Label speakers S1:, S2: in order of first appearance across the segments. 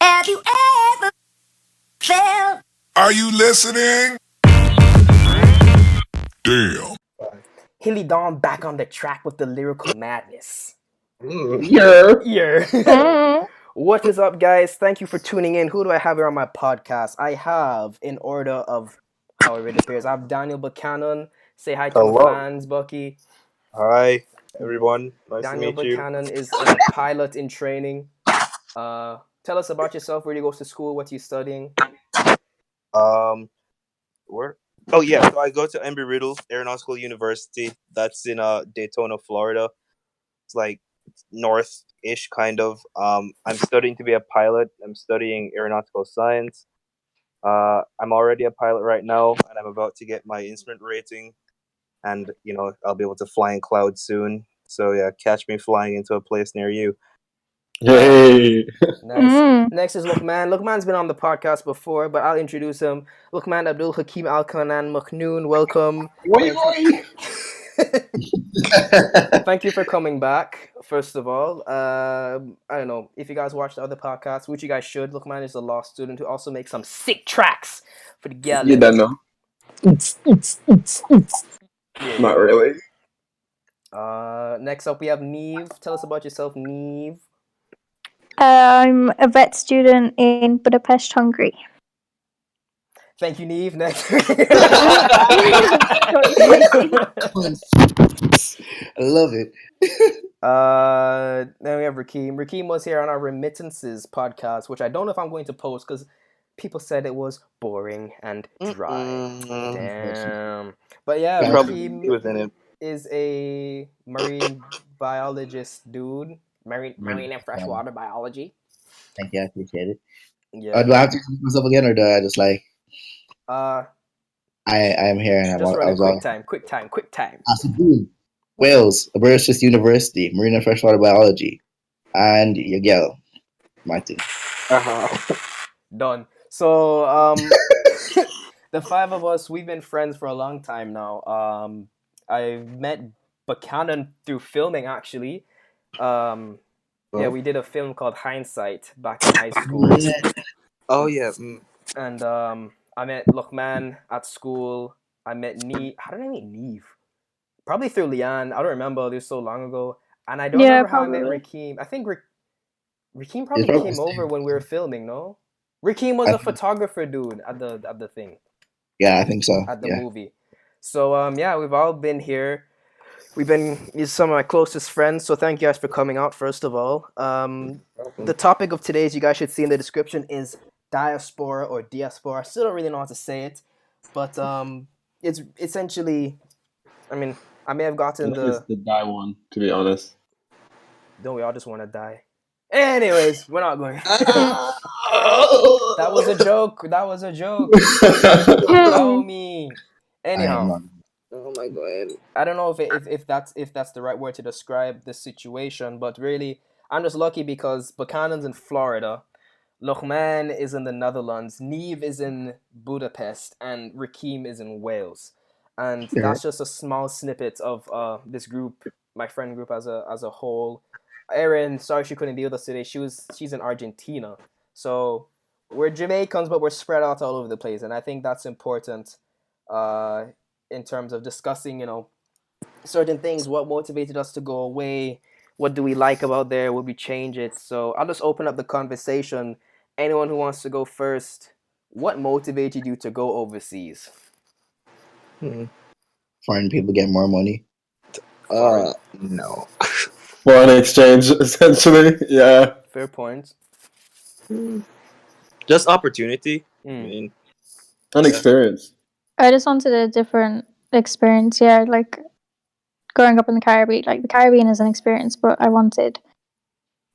S1: Have you ever felt?
S2: Are you listening? Damn.
S3: Hilly Dawn back on the track with the lyrical madness.
S4: Yeah.
S3: Yeah. What is up, guys? Thank you for tuning in. Who do I have here on my podcast? I have, in order of how it appears, I have Daniel Buchanan. Say hi to the
S4: Hello.
S3: fans, Bucky.
S4: Hi, everyone. Nice
S3: Daniel
S4: to meet you.
S3: Buchanan is a pilot in training. Tell us about yourself. Where do you go to school? What are you studying?
S4: Where? Oh yeah, so I go to Embry-Riddle Aeronautical University. That's in Daytona, Florida. It's like north-ish kind of. I'm studying to be a pilot. I'm studying aeronautical science. I'm already a pilot right now, and I'm about to get my instrument rating, and I'll be able to fly in clouds soon. So yeah, catch me flying into a place near you.
S5: Hey.
S3: Nice. Next is Luqman. Luqman's been on the podcast before, but I'll introduce him. Luqman Abdul Hakim Al Kanan Makhnoon, welcome. Thank you for coming back, first of all. I don't know if you guys watched the other podcasts, which you guys should. Luqman is a law student who also makes some sick tracks for the girl.
S5: You don't know. Not really.
S3: Next up, we have Neve. Tell us about yourself, Neve.
S6: I'm a vet student in Budapest, Hungary.
S3: Thank you, Neve. Next.
S7: I love it.
S3: Then we have Rakeem. Rakeem was here on our remittances podcast, which I don't know if I'm going to post because people said it was boring and dry. Damn. But yeah,
S4: Probably was in
S3: Rakeem
S4: it.
S3: is a marine biologist dude. Marine and freshwater biology.
S7: Thank you, I appreciate it.
S3: Yeah.
S7: Do I have to introduce myself again, or do I just like I am here and
S3: Just
S7: I
S3: run a
S7: was
S3: quick time.
S7: Wales, Aberystwyth University, Marine and Freshwater Biology, and your girl, Martin.
S3: Done. So the five of us, we've been friends for a long time now. I met Buchanan through filming, actually. Yeah, we did a film called Hindsight back in high school.
S4: Oh yeah.
S3: And I met Luqman at school. I met Neve. How did I meet Neve? Probably through Leanne. I don't remember. This was so long ago. And I don't remember how I met Rakeem. I think Rakeem probably came over when we were filming, no? Rakeem was a photographer dude at the thing.
S7: Yeah, I think so.
S3: At the movie. So yeah, we've all been here. He's some of my closest friends, so thank you guys for coming out, first of all. The topic of today's, you guys should see in the description, is Diaspora or Diaspora. I still don't really know how to say it, but it's essentially, I mean, I may have gotten
S5: It's the die one, to be honest.
S3: Don't we all just want to die? Anyways, we're not going. That was a joke. Allow me. Anyhow.
S4: Oh my god.
S3: I don't know if that's the right word to describe the situation, but really, I'm just lucky because Buchanan's in Florida, Luqman is in the Netherlands, Neve is in Budapest, and Rakeem is in Wales. And that's just a small snippet of this group, my friend group as a whole. Erin, sorry she couldn't be with us today. She's in Argentina. So we're Jamaicans, but we're spread out all over the place, and I think that's important. In terms of discussing, certain things, what motivated us to go away, what do we like about there, would we change it? So I'll just open up the conversation. Anyone who wants to go first, what motivated you to go overseas?
S7: Foreign people get more money.
S4: No.
S5: Foreign exchange, essentially. Yeah.
S3: Fair point.
S4: Just opportunity. I
S3: Mm.
S4: mean,
S5: An experience.
S6: I just wanted a different experience, yeah, like growing up in the Caribbean. Like, the Caribbean is an experience, but I wanted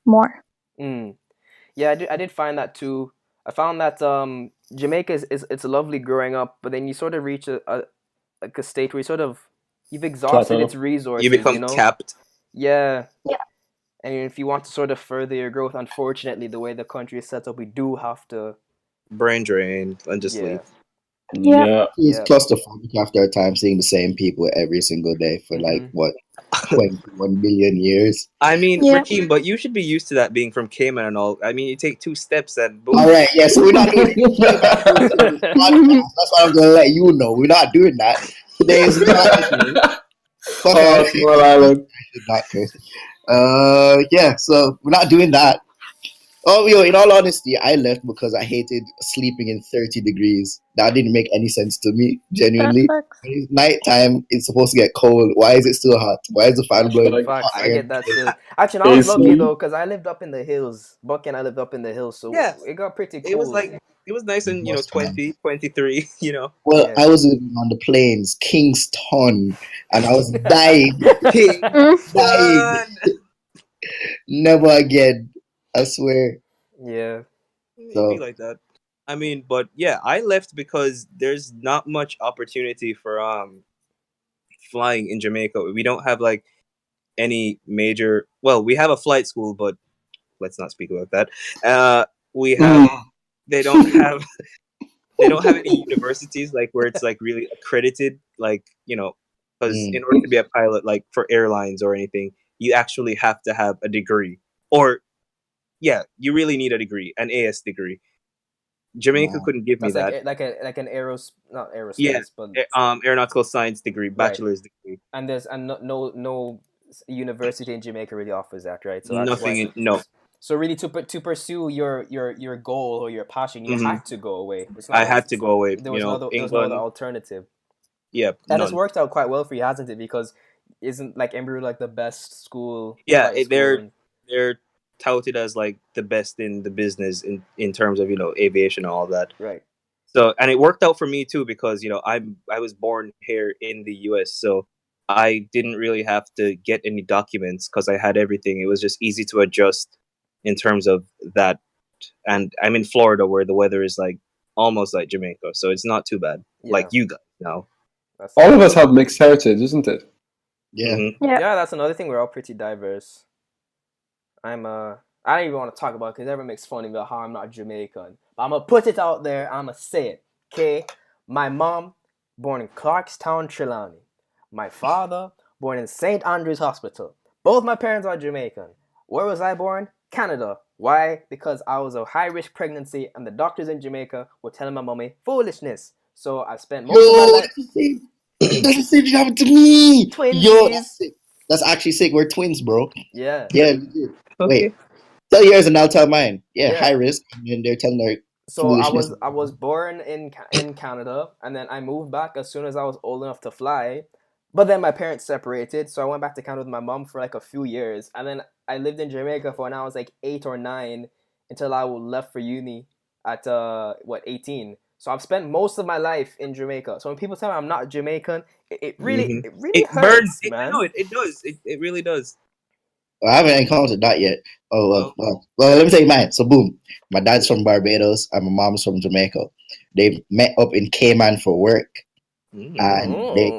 S6: more.
S3: Yeah, I did find that too. I found that Jamaica it's lovely growing up, but then you sort of reach a state where you've exhausted
S5: Plateau.
S3: its resources.
S4: you become capped.
S3: Yeah.
S6: Yeah.
S3: And if you want to sort of further your growth, unfortunately, the way the country is set up, we do have to.
S4: Brain drain and just leave.
S6: Yeah.
S7: It's clusterfuck after a time seeing the same people every single day for like what 21 billion years.
S4: I mean,
S6: Yeah.
S4: Rakeem, but you should be used to that being from Cayman and all. I mean, you take 2 steps and boom.
S7: All right, yeah. So we're not doing podcast. That's what I'm gonna let you know. We're not doing that. Today is not. Fuck
S5: Oh,
S7: out.
S5: small island.
S7: Not curse. Yeah. So we're not doing that. Oh, yo, in all honesty, I left because I hated sleeping in 30 degrees. That didn't make any sense to me,
S6: That
S7: genuinely.
S6: sucks.
S7: It's nighttime, it's supposed to get cold. Why is it still hot? Why is the fan blowing
S3: Facts,
S7: hot
S3: I
S7: air?
S3: get that too. Actually, I was
S5: AC.
S3: lucky though, because I lived up in the hills. Buck and I lived up in the hills, so
S4: Yeah.
S3: it got pretty cool.
S4: It was like it was nice and 20, 23.
S7: Well,
S3: Yeah.
S7: I was living on the plains, Kingston, and I was dying.
S4: King
S7: dying. Never again. I swear.
S3: Yeah.
S4: It'd
S7: So-
S4: be like that. I mean, but yeah, I left because there's not much opportunity for flying in Jamaica. We don't have like any major. Well, we have a flight school, but let's not speak about that. We have. They don't have. They don't have any universities like where it's like really accredited, like because in order to be a pilot, like for airlines or anything, you actually have to have a degree, or you really need a degree, an AS degree. Jamaica
S7: Wow.
S4: couldn't give me
S3: That's
S4: that.
S3: like an not aerospace,
S4: Yeah.
S3: but
S4: Aeronautical science degree, bachelor's degree.
S3: and there's no university in Jamaica really offers that, right? So that's
S4: Nothing.
S3: why.
S4: No,
S3: So really, to pursue your goal or your passion, you
S4: Mhm.
S3: had to go away. It's not
S4: I
S3: like
S4: had to go away.
S3: There was no other
S4: England.
S3: alternative,
S4: Yeah,
S3: and it's
S4: none.
S3: worked out quite well for you, hasn't it? Because isn't like Embry like the best school?
S4: Yeah,
S3: flight
S4: they're-
S3: school
S4: They're touted as like the best in the business in terms of aviation and all that.
S3: right.
S4: So, and it worked out for me too because I was born here in the U.S. So I didn't really have to get any documents because I had everything. It was just easy to adjust in terms of that. And I'm in Florida where the weather is like almost like Jamaica, so it's not too bad.
S3: Yeah.
S4: Like you guys know.
S3: That's
S5: All of us have mixed heritage, isn't it?
S7: Yeah.
S4: Mhm.
S3: Yeah, that's another thing. We're all pretty diverse. I don't even want to talk about it because everyone makes fun of me about how I'm not Jamaican. But I'm gonna put it out there. I'm gonna say it. Okay, my mom born in Clarkstown, Trelawney. My father born in St. Andrew's Hospital. Both my parents are Jamaican. Where was I born? Canada. Why? Because I was a high risk pregnancy, and the doctors in Jamaica were telling my mommy foolishness. So I spent most of my
S7: Yo,
S3: life.
S7: that's the same thing happened to me.
S3: Twinsies.
S7: Yo, that's actually sick. We're twins, bro.
S3: Yeah.
S7: Yeah. legit.
S4: Okay.
S7: Wait, tell yours and I'll tell mine. Yeah,
S3: Yeah.
S7: high risk, and then they're telling their
S3: So I
S7: foolishness.
S3: was born in Canada, and then I moved back as soon as I was old enough to fly. But then my parents separated, so I went back to Canada with my mom for like a few years, and then I lived in Jamaica for when I was like 8 or 9 until I left for uni at 18. So I've spent most of my life in Jamaica. So when people tell me I'm not Jamaican, it really
S4: Mhm.
S3: it really
S4: It
S3: hurts,
S4: burns.
S3: man.
S4: No, it does. It really does.
S7: Well, I haven't encountered that yet. Oh, well, let me tell you mine. So, boom. My dad's from Barbados and my mom's from Jamaica. They met up in Cayman for work,
S4: Mhm.
S7: and they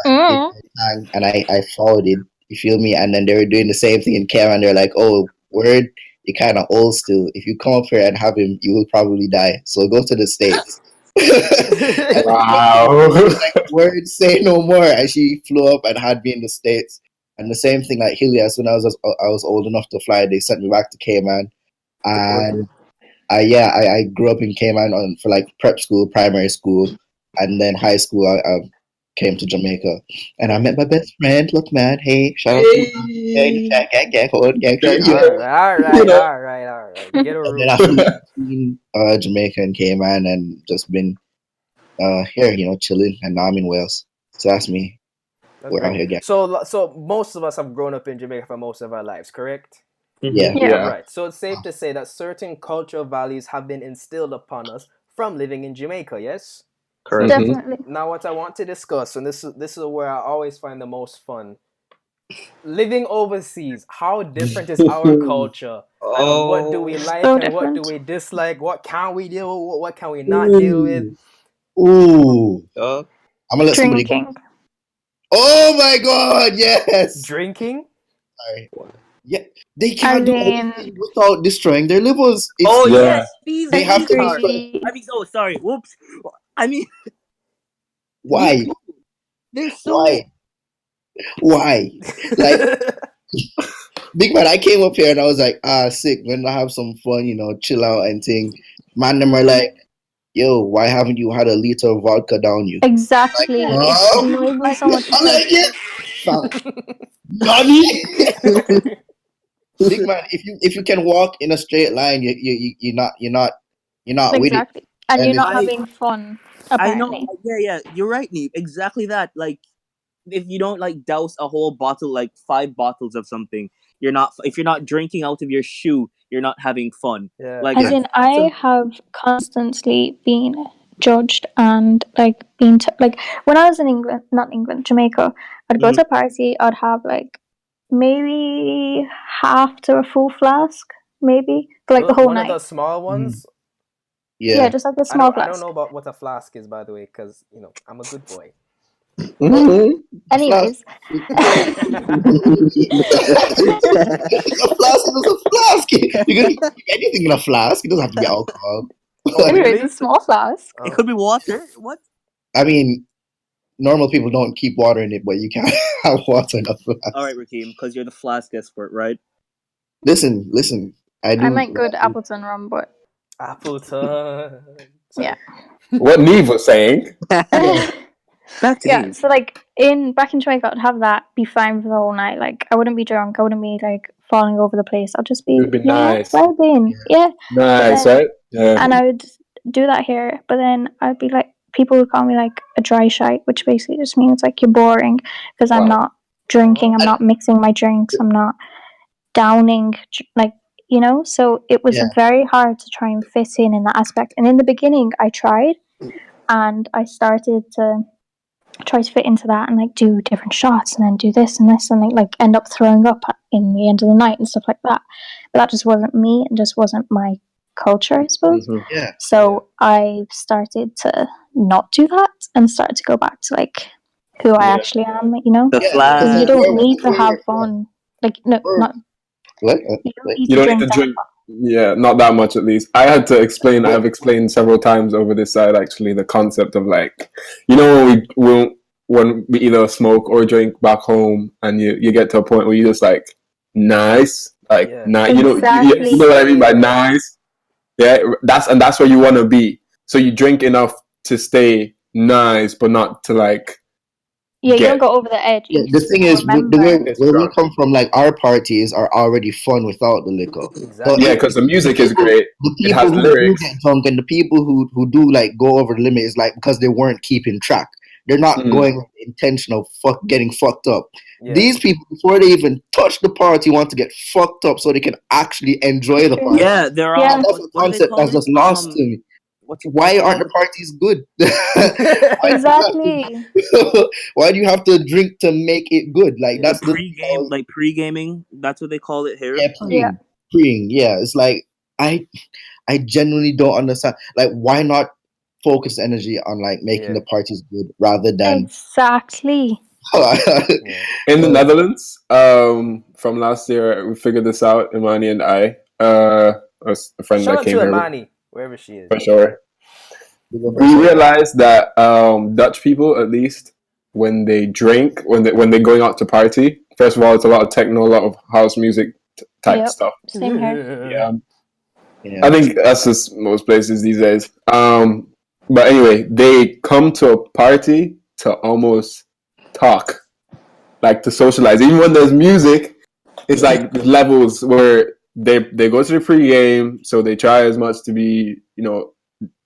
S6: Mm.
S7: and I followed it. You feel me? And then they were doing the same thing in Cayman. They're like, "Oh, word, you're kind of old still. If you come up here and have him, you will probably die. So go to the States."
S5: Wow.
S7: Word, say no more. And she flew up and had me in the States. And the same thing like Hilly, as soon as I was old enough to fly, they sent me back to Cayman. And I grew up in Cayman for like prep school, primary school, and then high school. I came to Jamaica, and I met my best friend. Look, man, hey, shout out to gang, hold on, gang.
S3: all right. Get a
S7: And
S3: room.
S7: then I flew between Jamaica and Cayman, and just been here, chilling. And now I'm in Wales. So that's me.
S3: That's
S7: We're out
S3: cool.
S7: here again.
S3: So most of us have grown up in Jamaica for most of our lives, correct?
S7: Yeah.
S6: Yeah.
S3: Right. So it's safe to say that certain cultural values have been instilled upon us from living in Jamaica, yes?
S4: Correct.
S6: Definitely.
S3: Now what I want to discuss, and this is where I always find the most fun. Living overseas, how different is our culture? And what do we like
S6: So
S3: and what do
S6: different.
S3: we dislike? What can we deal with? What can we not deal with?
S7: Ooh.
S4: Uh,
S7: I'm gonna let somebody go.
S6: Drinking.
S7: Oh my god, yes.
S3: Drinking?
S7: Sorry. Yeah, they can't
S6: As
S7: do
S6: in-
S7: anything without destroying their livers. It's,
S4: oh
S5: Yeah.
S4: yes, please.
S7: They have to be
S6: Agree.
S4: I mean, oh sorry. Whoops. I mean,
S7: why?
S4: they're so.
S7: Why? Why? Like, big man, I came up here and I was like, sick. When I have some fun, chill out and think. Man, them are like, yo, why haven't you had a liter of vodka down you?
S6: Exactly. It
S7: Huh?
S6: annoys me so much.
S7: I'm like, yeah, fam, nani? Big man, if you can walk in a straight line, you're not with it.
S6: Exactly. And you're
S7: And
S6: not
S8: I-
S6: having fun,
S8: I know.
S6: apparently.
S8: Yeah. You're right, Neve. Exactly that. Like, if you don't like douse a whole bottle, like 5 bottles of something, you're not. If you're not drinking out of your shoe, you're not having fun.
S3: Yeah.
S8: Like,
S6: As in, I have constantly been judged and like been like when I was in England, not England, Jamaica. I'd go to a party. I'd have like maybe half to a full flask, maybe for like the whole
S3: One
S6: night.
S3: of the small ones.
S6: Yeah, just like the
S3: I
S6: small
S3: don't
S6: flask.
S3: know about what a flask is, by the way, because I'm a good boy.
S5: Mhm.
S6: Anyways,
S7: a flask is a flask. You can keep anything in a flask. It doesn't have to be alcohol.
S6: anyways, a small flask.
S8: it could be water. What?
S7: I mean, normal people don't keep water in it, but you can't have water in a flask.
S8: All right, Raheem, because you're the flask expert, right?
S7: Listen. I do.
S6: I meant good Appleton rum, but
S3: Appleton.
S6: yeah.
S5: What Neve was saying.
S8: Back to
S6: Yeah,
S8: Neve.
S6: so like back in Jamaica, I'd have that, be fine for the whole night. Like I wouldn't be drunk, I wouldn't be like falling over the place. I'd just be,
S5: It'd be nice.
S6: vibing, yeah.
S5: Nice,
S6: then-
S5: right? Yeah.
S6: And I would do that here, but then I'd be like, people would call me like a dry shite, which basically just means like you're boring because I'm
S5: Wow.
S6: not drinking, I'm not mixing my drinks, I'm not downing, like So it was very hard to try and fit in that aspect. And in the beginning, I tried, and I started to try to fit into that and like do different shots and then do this and this and like end up throwing up in the end of the night and stuff like that. But that just wasn't me and just wasn't my culture, I suppose.
S5: Mhm.
S7: Yeah.
S6: So I started to not do that and started to go back to like who I actually am,
S8: The
S7: Yeah,
S8: flask.
S6: Because you
S7: Where-
S6: don't need to
S7: where-
S6: have fun. Like no,
S7: where-
S6: not
S7: What?
S6: you don't need
S5: You
S6: to
S5: don't need
S6: drink
S5: to
S6: that
S5: drink. Yeah, not that much at least. I had to explain. I've explained several times over this side actually the concept of like, when we either smoke or drink back home, and you get to a point where you just like nice, like
S3: Yeah.
S5: nice.
S6: Exactly.
S5: You know what I mean by nice. Yeah, that's where you want to be. So you drink enough to stay nice, but not to like.
S6: Yeah, you
S5: get-
S6: don't go over the edge.
S7: Yeah,
S6: You
S7: the
S6: just
S7: thing is,
S6: remember.
S7: where we come from, like our parties are already fun without the liquor.
S3: Exactly.
S5: Yeah, because the music is great.
S7: The
S5: It has
S7: people who do
S5: lyrics.
S7: get drunk and the people who do like go over the limit is like because they weren't keeping track. They're not
S5: Mhm.
S7: going with intentional getting fucked up.
S3: Yeah.
S7: These people, before they even touch the party, want to get fucked up so they can actually enjoy the party.
S8: Yeah, they're all.
S6: Yeah.
S7: And that's a
S8: what do they
S7: concept
S8: call
S7: that's
S8: it?
S7: just lost to me.
S8: What's it
S7: Why aren't
S8: called?
S7: the parties good?
S6: Exactly.
S7: Why do you have to drink to make it good? Like that's the
S8: Pre-game, like pre-gaming. That's what they call it here.
S7: yeah,
S6: Yeah.
S7: preying. Yeah, it's like I genuinely don't understand. Like, why not focus energy on like making
S3: Yeah.
S7: the parties good rather than
S6: Exactly.
S3: Yeah.
S5: In the Netherlands, from last year, we figured this out, Imani and I, a friend
S3: Shout
S5: that
S3: out
S5: came
S3: to
S5: here
S3: Imani, wherever she is.
S5: for sure. We realized that Dutch people, at least, when they drink, when they're going out to party, first of all, it's a lot of techno, a lot of house music type
S6: Yep.
S5: stuff.
S6: Same here.
S5: Yeah.
S7: Yeah.
S5: I think that's just most places these days. But anyway, they come to a party to almost talk, like to socialize. Even when there's music, it's like levels where they go to the pre-game, so they try as much to be,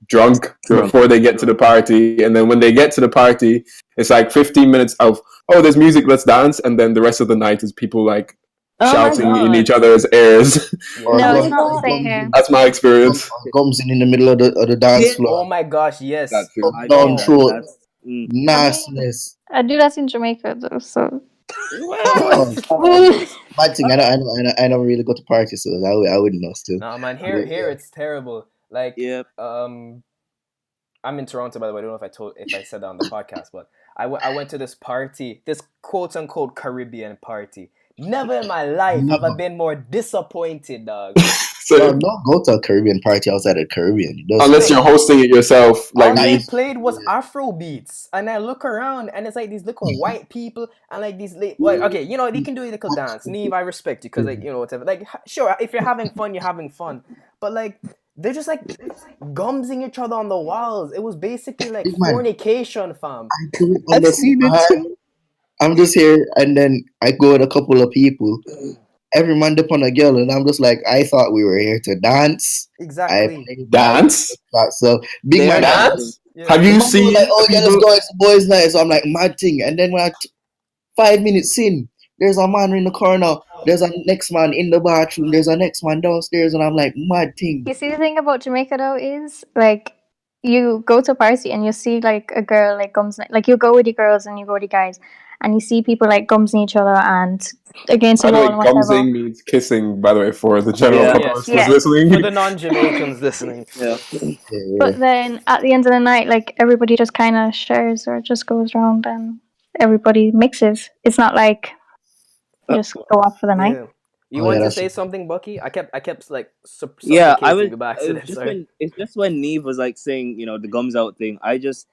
S5: drunk before they get to the party. And then when they get to the party, it's like 15 minutes of, oh, there's music, let's dance. And then the rest of the night is people like shouting in each other's ears.
S7: Or
S6: No,
S7: gums-
S6: it's not the same here.
S5: That's my experience.
S7: Gums in the middle of the dance
S8: Yeah.
S3: Oh
S7: floor.
S3: my gosh, yes.
S5: That's it.
S7: Up,
S8: I
S7: down
S8: think
S7: throat.
S8: that's- mm.
S7: Nastiness.
S6: I do that in Jamaica though, so
S7: Bad thing. I don't really go to parties, so I wouldn't know still.
S3: No, man, here it's terrible. Like,
S8: Yep.
S3: I'm in Toronto, by the way. I don't know if I said that on the podcast, but I went to this party, this quote unquote Caribbean party. Never in my life have I been more disappointed, dog.
S5: So
S7: don't go to a Caribbean party outside of the Caribbean.
S5: unless you're hosting it yourself, like
S3: all
S5: me.
S3: they played was Afro beats, and I look around and it's like these little white people and like these like okay, you know, they can do a little dance. Neve, I respect you because like, you know, whatever. Like sure, if you're having fun, you're having fun, but like they're just like gumsing each other on the walls. It was basically like
S7: Big man.
S3: fornication, fam.
S8: I've seen it too.
S7: I'm just here, and then I go with a couple of people. Every man dip on a girl, and I'm just like, I thought we were here to dance.
S3: Exactly.
S5: Dance?
S7: So big
S8: They are
S7: man
S5: Dance?
S3: Yeah.
S5: Have you
S7: The man was
S5: seen
S7: like, oh yeah, let's
S5: people-
S7: go, it's the boys' night. So I'm like, mad thing. And then when 5 minutes in, there's a man in the corner. There's a next man in the bathroom. There's a next man downstairs, and I'm like, mad thing.
S6: You see, the thing about Jamaica though is like you go to a party and you see like a girl like gums, like you go with the girls and you go with the guys, and you see people like gumsing each other and against
S5: By
S6: the
S5: the
S6: wall
S5: way,
S6: and whatever.
S5: gumsing means kissing, by the way, for the general
S8: Yeah.
S5: populace
S3: Yes.
S5: who's listening.
S3: For the non-Jamaicans listening.
S8: Yeah.
S6: But then at the end of the night, like everybody just kind of shares or just goes around and everybody mixes. It's not like you just go off for the night.
S3: Yeah. You
S7: Oh,
S3: want
S7: yeah,
S3: to
S7: that's
S3: say
S7: true.
S3: something, Bucky? I kept like
S8: Yeah,
S3: suffocating
S8: I was.
S3: you by
S8: It was
S3: accident.
S8: just
S3: Sorry.
S8: it's just when Neve was like saying, you know, the gums out thing. I just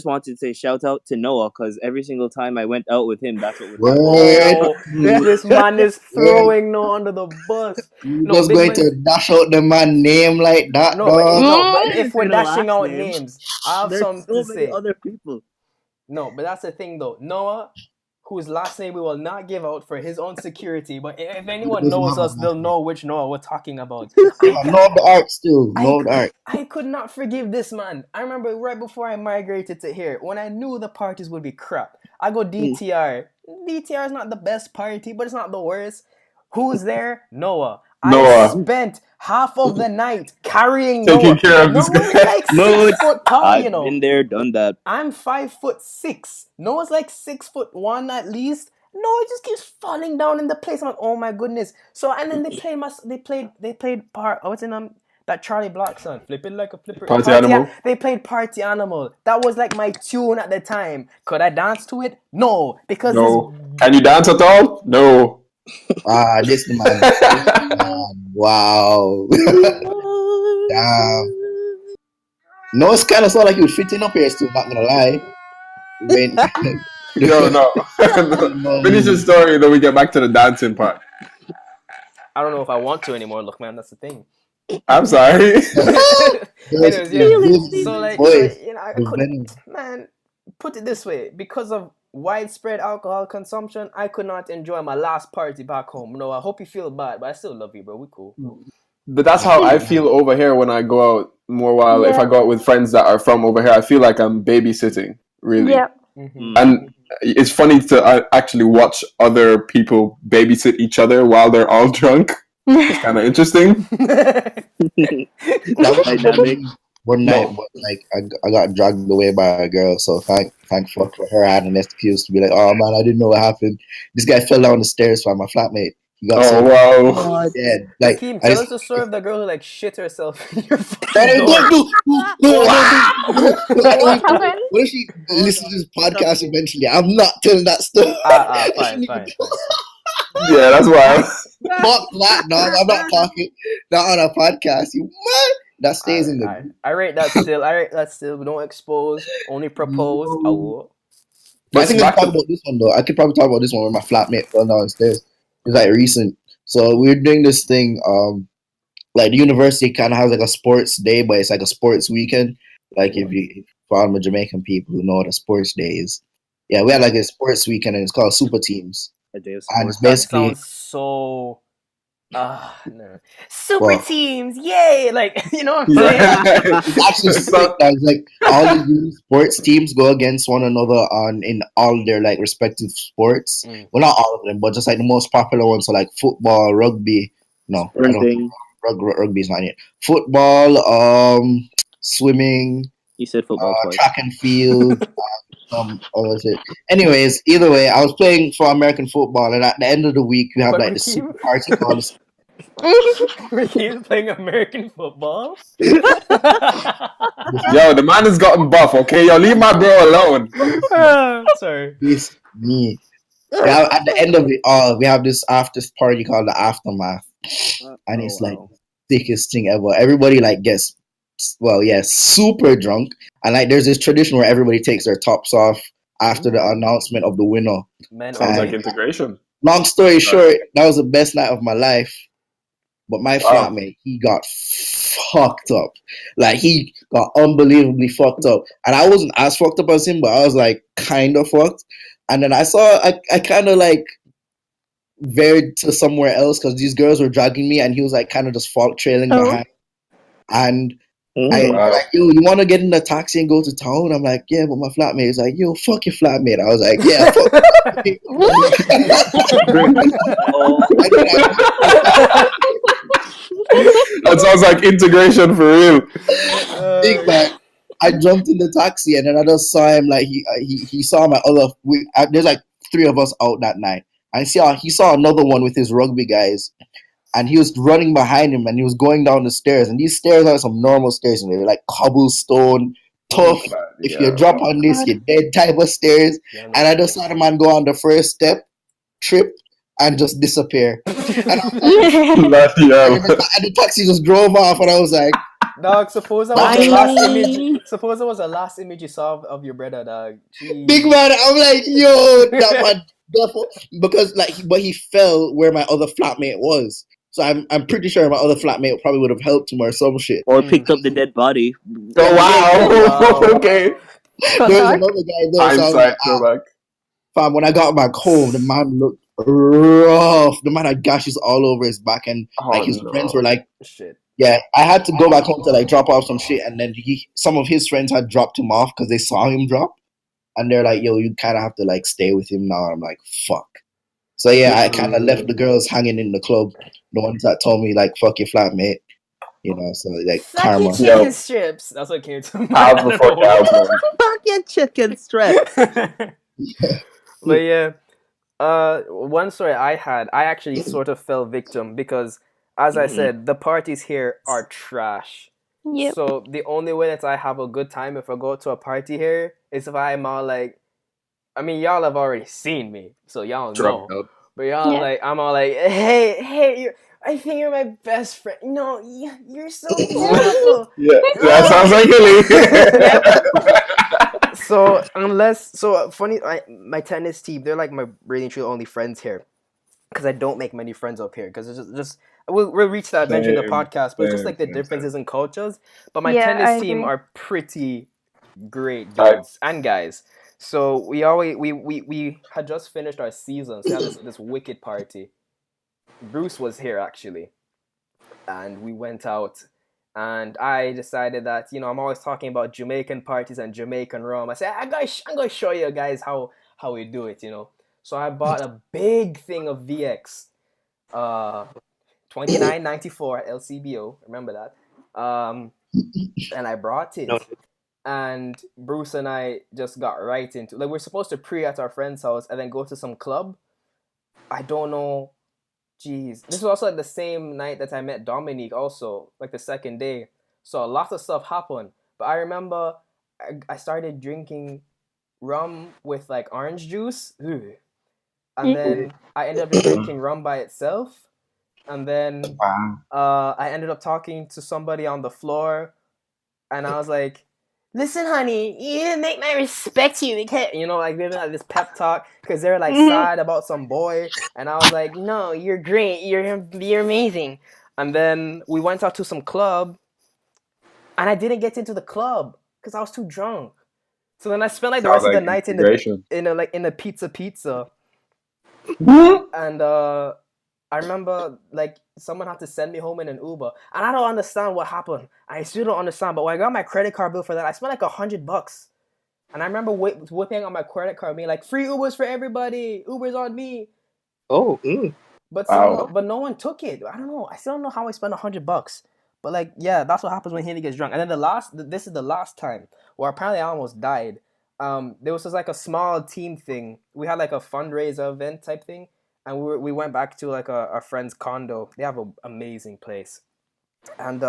S8: wanted to say shout out to Noah because every single time I went out with him, that's what would happen.
S3: Oh, this man is throwing no under the bus.
S7: You
S3: No,
S7: just
S3: big
S7: going
S3: man.
S7: to dash out the man name like that,
S3: No, but
S7: dog.
S3: no, but
S8: I didn't
S3: if we're
S8: say the
S3: dashing
S8: last
S3: out
S8: name.
S3: names, I have
S8: There's
S3: something
S8: so
S3: to
S8: many
S3: say.
S8: other people.
S3: No, but that's the thing though. Noah, whose last name we will not give out for his own security, but if anyone
S7: Doesn't
S3: knows
S7: have a
S3: us, they'll
S7: last
S3: know which Noah we're talking about.
S7: Know the art still. Know the art.
S3: I could not forgive this man. I remember right before I migrated to here, when I knew the parties would be crap. I go DTR. DTR is not the best party, but it's not the worst. Who's there? Noah. I
S5: Noah.
S3: spent half of the night carrying
S5: Taking
S3: Noah.
S5: care of this
S3: Noah's
S5: guy.
S3: like
S8: No,
S3: 6 foot tall,
S8: I've
S3: you know.
S8: been there, done that.
S3: I'm 5'6". Noah's like 6'1" at least. Noah just keeps falling down in the place. I'm like, oh my goodness. So and then they played part. What's in that Charlie Black song? Flip it like a flipper.
S5: Party Animal?
S3: They played Party Animal. That was like my tune at the time. Could I dance to it? No, because
S5: No. Can you dance at all? No.
S7: This man. Wow. Damn. No, it's kind of sound like you would fit in up here still, not gonna lie. When,
S5: No. Finish your story, then we get back to the dancing part.
S3: I don't know if I want to anymore. Look, man, that's the thing.
S5: I'm sorry.
S3: Anyways, yeah. So like,
S7: Boys,
S3: you know, I
S7: the
S3: couldn't. Man, put it this way: because of widespread alcohol consumption, I could not enjoy my last party back home. No, I hope you feel bad, but I still love you, bro. We cool.
S5: But that's how I feel over here when I go out more while. If
S6: Yeah.
S5: I go out with friends that are from over here, I feel like I'm babysitting, really.
S6: Yeah.
S3: Mm-hmm.
S5: And it's funny to actually watch other people babysit each other while they're all drunk. It's kind of interesting.
S7: That was
S8: Dynamic.
S7: one night, but like I got dragged away by a girl, so thank fuck for her had an excuse to be like, oh man, I didn't know what happened. This guy fell down the stairs from my flatmate. He got
S5: Oh,
S7: so
S5: wow.
S7: dead. Like
S3: Hakeem,
S7: I
S3: tell
S7: just,
S3: us the story of the girl who like shit herself in your
S6: What happened?
S7: what if she listens to this podcast eventually? I'm not telling that story.
S3: Fine.
S5: Yeah, that's wild.
S7: Fuck that, dog. I'm not talking. Not on a podcast. You what? That stays in the.
S3: I rate that still. We don't expose, only propose. Oh.
S7: I think we can talk about this one though. I could probably talk about this one where my flatmate fell downstairs. It's like recent. So we're doing this thing. Like the university kind of has like a sports day, but it's like a sports weekend. Like if you follow the Jamaican people who know what a sports day is, yeah, we had like a sports weekend and it's called Super Teams. And it's
S3: That
S7: basically
S3: sounds so. No. Super teams, yay! Like you know what I'm saying?
S7: it's actually sick. Like all these sports teams go against one another in all their like respective sports. Well, not all of them, but just like the most popular ones. So like football, rugby. No, I don't. Rugby's not it. Football, swimming.
S8: You said football twice.
S7: Track and field. Anyways, either way, I was playing for American football, and at the end of the week, we have like the super party called.
S3: He's playing American football.
S5: Yo, the man has gotten buff. Okay, yo, leave my bro alone.
S3: Sorry.
S7: It's me. Yeah, at the end of it all, we have this after party called the Aftermath, and it's like sickest thing ever. Everybody like gets super drunk, and like there's this tradition where everybody takes their tops off after the announcement of the winner.
S3: Men
S5: Sounds like
S7: And
S5: integration.
S7: long story short, that was the best night of my life. But my
S5: Wow.
S7: flatmate, he got fucked up. Like he got unbelievably fucked up. And I wasn't as fucked up as him, but I was like kind of fucked. And then I kind of like veered to somewhere else because these girls were dragging me, and he was like kind of just trailing behind. And I
S5: Wow.
S7: like, yo, you want to get in the taxi and go to town? I'm like, yeah, but my flatmate is like, yo, fuck your flatmate. I was like, yeah, fuck.
S5: That sounds like integration for real.
S7: Big man. I jumped in the taxi, and then I just saw him. Like he saw my other. There's like 3 of us out that night, and he saw another one with his rugby guys, and he was running behind him, and he was going down the stairs. And these stairs are some normal stairs, and they're like cobblestone, tough. If you drop on this, you're dead type of stairs. And I just saw the man go on the first step, trip, and just disappear. And
S5: Bloody hell.
S7: and the taxi just drove off, and I was like,
S3: Dog, suppose that was the last image. Suppose it was the last image you saw of your brother, dog. Jeez.
S7: big man. I'm like, yo, that man, because like, but he fell where my other flatmate was. So I'm pretty sure my other flatmate probably would have helped him or some shit.
S8: Or picked up the dead body.
S5: Oh wow. Okay.
S7: There was another guy there. So I was
S5: Hindsight,
S7: like,
S5: throwback.
S7: fam, when I got back home, the man looked rough. The man had gashes all over his back, and like his friends were like,
S3: Shit.
S7: yeah, I had to go back home to like drop off some shit, and then some of his friends had dropped him off because they saw him drop, and they're like, yo, you kind of have to like stay with him now. I'm like, fuck. So yeah, I kind of left the girls hanging in the club, the ones that told me like, fuck your flatmate, you know. So like karma.
S3: Chicken strips. That's what came to mind.
S5: Cows before cows, man.
S8: Fucking chicken strips.
S3: But yeah, one story I actually sort of fell victim because, as I said, the parties here are trash.
S6: Yep.
S3: So the only way that I have a good time if I go to a party here is if I'm all like, I mean, y'all have already seen me, so y'all know.
S5: Drunk up.
S3: But y'all like, I'm all like, hey, I think you're my best friend. No, you're so beautiful.
S5: Yeah, that sounds like Hilly.
S3: So funny, my tennis team, they're like my really true only friends here, because I don't make many friends up here, because it's just we'll reach that eventually in the podcast, but it's just like the differences in cultures. But my tennis team are pretty great dudes and guys. So we had just finished our season, so we had this wicked party. Bruce was here actually, and we went out, and I decided that, you know, I'm always talking about Jamaican parties and Jamaican rum. I said, I'm gonna show you guys how we do it, you know. So I bought a big thing of VX, $29.94 LCBO. Remember that? And I brought it. And Bruce and I just got right into, like, we're supposed to pre at our friend's house and then go to some club. I don't know. Jeez. This was also like the same night that I met Dominique also, like the second day. So a lot of stuff happened. But I remember I started drinking rum with like orange juice. Ugh. And then I ended up drinking rum by itself. And then I ended up talking to somebody on the floor. And I was like, listen, honey, you didn't make me respect you because, you know, like giving like this pep talk because they're like sad about some boy, and I was like, no, you're great, you're amazing. And then we went out to some club, and I didn't get into the club because I was too drunk. So then I spent like the rest of the night in a pizza, and I remember like someone had to send me home in an Uber, and I don't understand what happened. I still don't understand. But when I got my credit card bill for that, I spent like $100, and I remember whipping on my credit card, being like, "Free Ubers for everybody. Ubers on me."
S4: Oh,
S3: but no one took it. I don't know. I still don't know how I spent $100. But like, yeah, that's what happens when Henry gets drunk. And then this is the last time where apparently I almost died. There was just like a small team thing. We had like a fundraiser event type thing. And we went back to like our friend's condo. They have an amazing place. And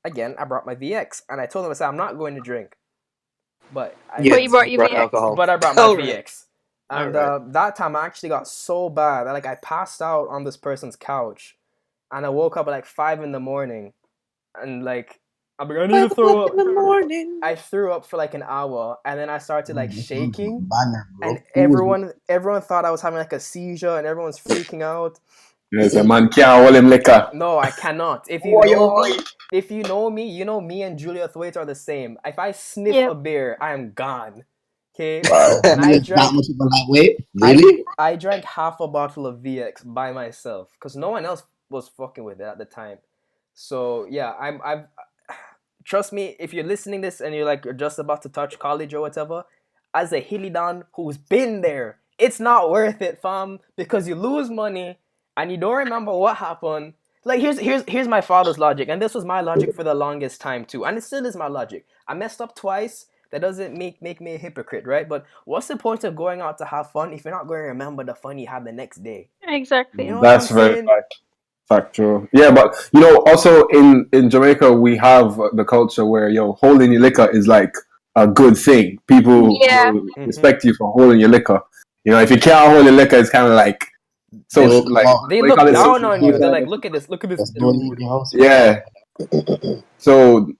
S3: again, I brought my VX, and I told them, I said, I'm not going to drink. But
S6: you brought your VX.
S4: Alcohol.
S3: But I brought my VX. And that time I actually got so bad that like I passed out on this person's couch, and I woke up at like 5 in the morning, and like I'm like, I need to throw up.
S8: in the morning.
S3: I threw up for like an hour, and then I started like shaking,
S7: Banger, bro.
S3: and everyone thought I was having like a seizure, and everyone's freaking out.
S5: Yes, a man can't hold him liquor.
S3: No, I cannot. If you know me, you know me and Julia Thwaite are the same. If I sniff
S6: Yep.
S3: a beer, I am gone. Okay.
S5: Wow.
S3: And I
S7: That
S3: drank
S7: much of a lightweight? Really?
S3: I drank half a bottle of VX by myself because no one else was fucking with it at the time. So yeah, I've trust me, if you're listening this and you're like you're just about to touch college or whatever, as a Hillidan who's been there, it's not worth it, fam, because you lose money and you don't remember what happened. Like here's my father's logic, and this was my logic for the longest time too, and it still is my logic. I messed up twice. That doesn't make me a hypocrite, right? But what's the point of going out to have fun if you're not going to remember the fun you had the next day?
S6: Exactly.
S3: You know
S5: That's
S3: what I'm
S5: very
S3: saying?
S5: factual. Yeah, but you know, also in Jamaica we have the culture where holding your liquor is like a good thing. People
S6: Yeah.
S5: will respect you for holding your liquor. You know, if you can't hold your liquor, it's kind of like social.
S7: They
S5: Like
S3: They
S5: what do you
S3: look
S5: call it?
S3: down
S5: Social
S3: on you.
S5: media.
S3: They're like, look at this
S7: just don't leave
S3: dude.
S7: the house.
S5: Yeah. So,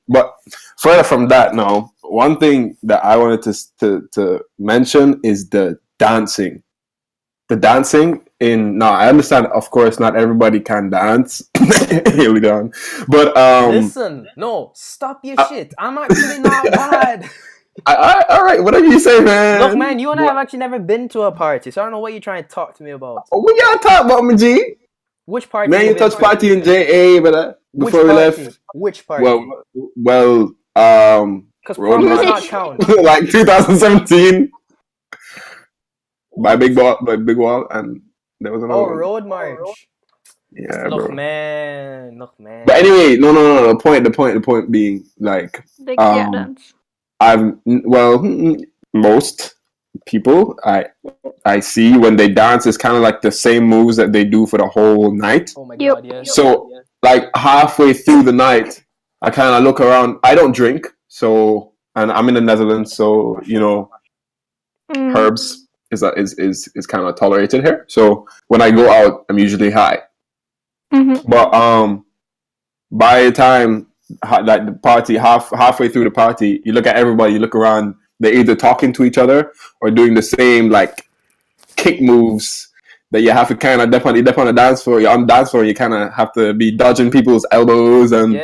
S5: further from that, now one thing that I wanted to mention is the dancing. The dancing now I understand, of course, not everybody can dance. Here we go. But
S3: Listen, no, stop your shit. I'm actually not bad.
S5: all right, whatever you say, man.
S3: Look, man, you and I have actually never been to a party, so I don't know what you're trying to talk to me about.
S5: We gotta talk about my G.
S3: Which party?
S5: Man, you
S3: been
S5: touched
S3: to?
S5: party in JA, but
S3: Which
S5: before we
S3: party?
S5: left.
S3: Which party?
S5: Well,
S3: Because
S5: Road
S3: prom does
S5: March.
S3: not count.
S5: Like 2017 by Big Wall, and there was another one.
S3: Road March.
S5: Yeah,
S3: Look,
S5: bro.
S3: man.
S5: But anyway, no. The point being, like,
S6: The gear dance.
S5: most people I see when they dance is kind of like the same moves that they do for the whole night.
S3: Oh my
S6: Yep.
S3: god, yes.
S5: So like halfway through the night, I kind of look around. I don't drink, so, and I'm in the Netherlands, so herbs is kind of tolerated here. So when I go out, I'm usually high.
S6: Mm-hmm.
S5: But by the time like the party halfway through the party, you look at everybody, you look around, they're either talking to each other or doing the same like kick moves that you have to kind of dep on the dance floor. You're on the dance floor, you kind of have to be dodging people's elbows and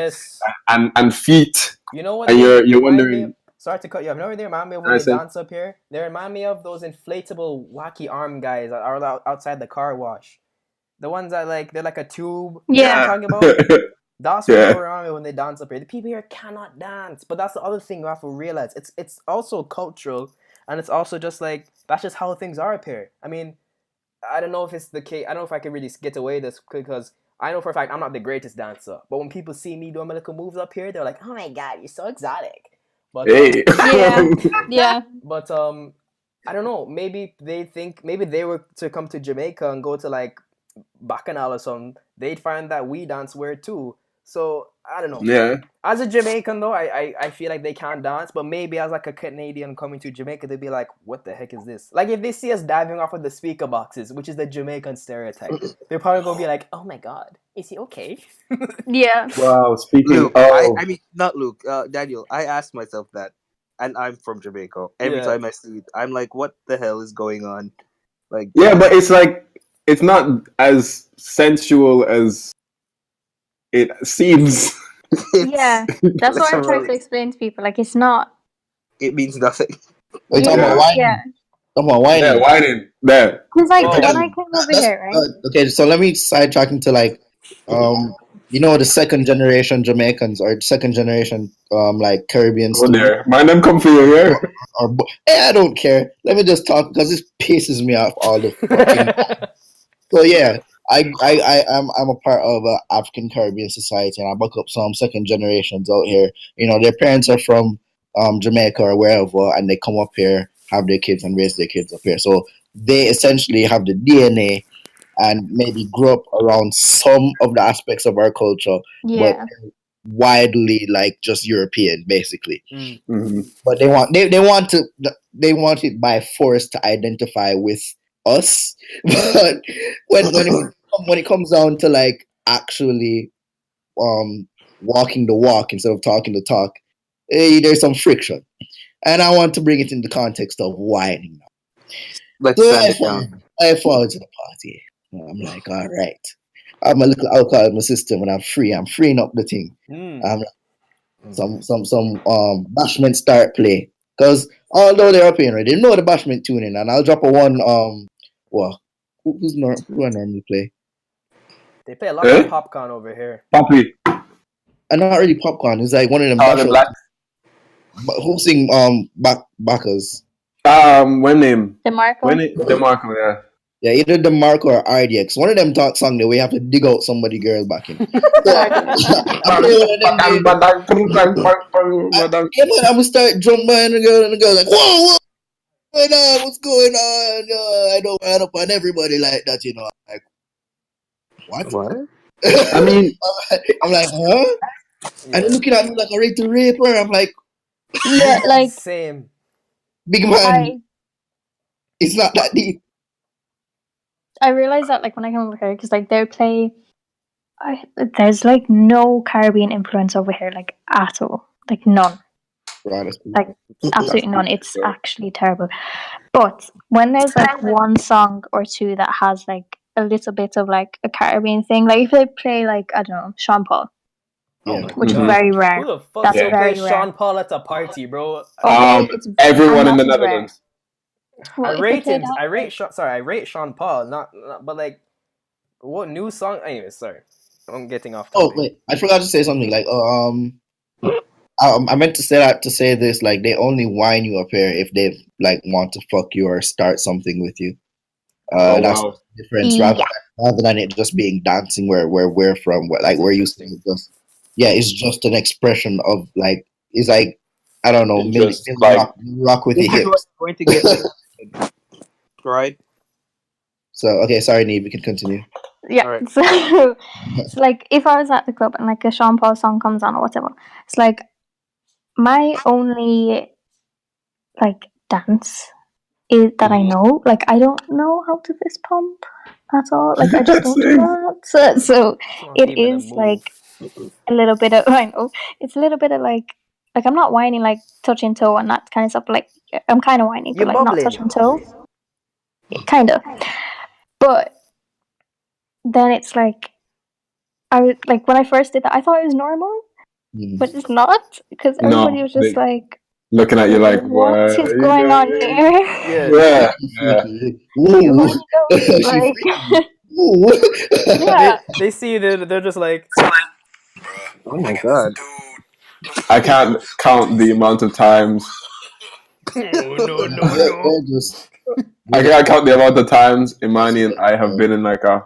S5: feet.
S3: You know what?
S5: And you're wondering.
S3: Sorry to cut you off. You know what they remind me of when they dance up here? They remind me of those inflatable wacky arm guys that are outside the car wash. The ones that they're like a tube.
S6: Yeah.
S3: You know what I'm talking about? That's what they remind me when they dance up here. The people here cannot dance. But that's the other thing you have to realize. It's also cultural, and it's also just like, that's just how things are up here. I mean, I don't know if it's the case. I don't know if I can really get away with this because I know for a fact I'm not the greatest dancer. But when people see me doing my little moves up here, they're like, "Oh my god, you're so exotic." But
S5: hey.
S6: Yeah.
S3: But I don't know. Maybe they were to come to Jamaica and go to like Bacchanal or something. They'd find that we dance weird too. So I don't know.
S5: Yeah.
S3: As a Jamaican though, I feel like they can't dance, but maybe as like a Canadian coming to Jamaica, they'd be like, "What the heck is this?" Like if they see us diving off of the speaker boxes, which is the Jamaican stereotype, they're probably gonna be like, "Oh my god, is he okay?"
S6: Yeah.
S5: Wow. Speaking.
S4: Luke, I mean, not Luke. Daniel. I asked myself that, and I'm from Jamaica. Every time I see it, I'm like, "What the hell is going on?" Like,
S5: yeah, but it's like it's not as sensual as it seems.
S6: Yeah, that's what I try to explain to people. Like, it's not.
S4: It means nothing.
S7: We're talking about whining.
S6: Yeah.
S7: Talking about whining.
S5: Yeah, whining. There.
S6: Because like when I came over here, right?
S7: Okay, so let me sidetrack into like, the second generation Jamaicans or second generation like Caribbean.
S5: Go there. Mind them come for you, yeah.
S7: I don't care. Let me just talk because this pisses me off all the fucking. So yeah, I'm a part of an African Caribbean society, and I buck up some second generations out here. Their parents are from Jamaica or wherever, and they come up here, have their kids, and raise their kids up here. So they essentially have the DNA and maybe grew up around some of the aspects of our culture, but widely like just European, basically.
S5: Mm-hmm.
S7: But they want it by force to identify with us. But when it comes down to like actually walking the walk instead of talking the talk, there's some friction. And I want to bring it in the context of whining.
S4: Let's
S7: So
S4: stand it down.
S7: I fall to the party. I'm like, all right. I have my little alcohol in my system and I'm free. I'm freeing up the thing. I'm like, some bashment start play. Because although they're up here, right, they know the bashment tuning, and I'll drop a one well, who I normally play?
S3: They play a lot of popcorn over here.
S5: Poppy.
S7: And not really popcorn, it's like one of them
S5: The black.
S7: who sing backers.
S5: When name?
S6: DeMarco.
S5: DeMarco, yeah.
S7: Yeah, either DeMarco or RDX. One of them talk song that we have to dig out somebody girl back in. So, I play one of them. I'm gonna start jumping and the girl like, whoa, what's going on? I don't run up on everybody like that, you know. I'm like, what?
S5: I mean,
S7: I'm like, huh?
S3: Yeah.
S7: And they're looking at me like a ready to rape her. I'm like,
S6: Yeah, like
S3: same.
S7: big man, it's not that deep.
S6: I realize that like when I come over here, because like they play, there's like no Caribbean influence over here, like at all, like none, like absolutely none. It's actually terrible. But when there's like one song or two that has like a little bit of like a Caribbean thing, like if they play like I don't know Sean Paul, which is very rare.
S3: Who the fuck
S6: That's
S3: still
S6: very
S3: play
S6: rare.
S3: Sean Paul at a party, bro?
S5: everyone in the Netherlands.
S6: Well,
S3: I rate him. I rate Sean Paul. Not, but like, what new song? Anyway, sorry, I'm getting off topic.
S7: Oh wait, I forgot to say something. Like, I meant to say this. Like, they only whine you up here if they like want to fuck you or start something with you. That's the difference. Rather than it just being dancing where we're from, where you sing. It's just an expression of like it's like I don't know, rock with your hips.
S4: Going to get right.
S7: So okay, sorry, Neve, we can continue.
S6: Yeah.
S4: Right.
S6: So like if I was at the club and like a Sean Paul song comes on or whatever, it's like my only like dance is that I know. Like I don't know how to fist pump at all. Like I just don't do that. So it is like a little bit of it's a little bit of like I'm not whining like touching toe and that kind of stuff. Like I'm kind of whining, but like not touching toe. Kind of. But then it's like I like when I first did that, I thought it was normal, but it's not because everybody was just like
S5: looking at you like,
S6: what is going on here?
S3: They see you, they're just like,
S4: oh my god,
S5: I can't count the amount of times.
S3: no.
S5: I can't count the amount of times Imani and I have been in like a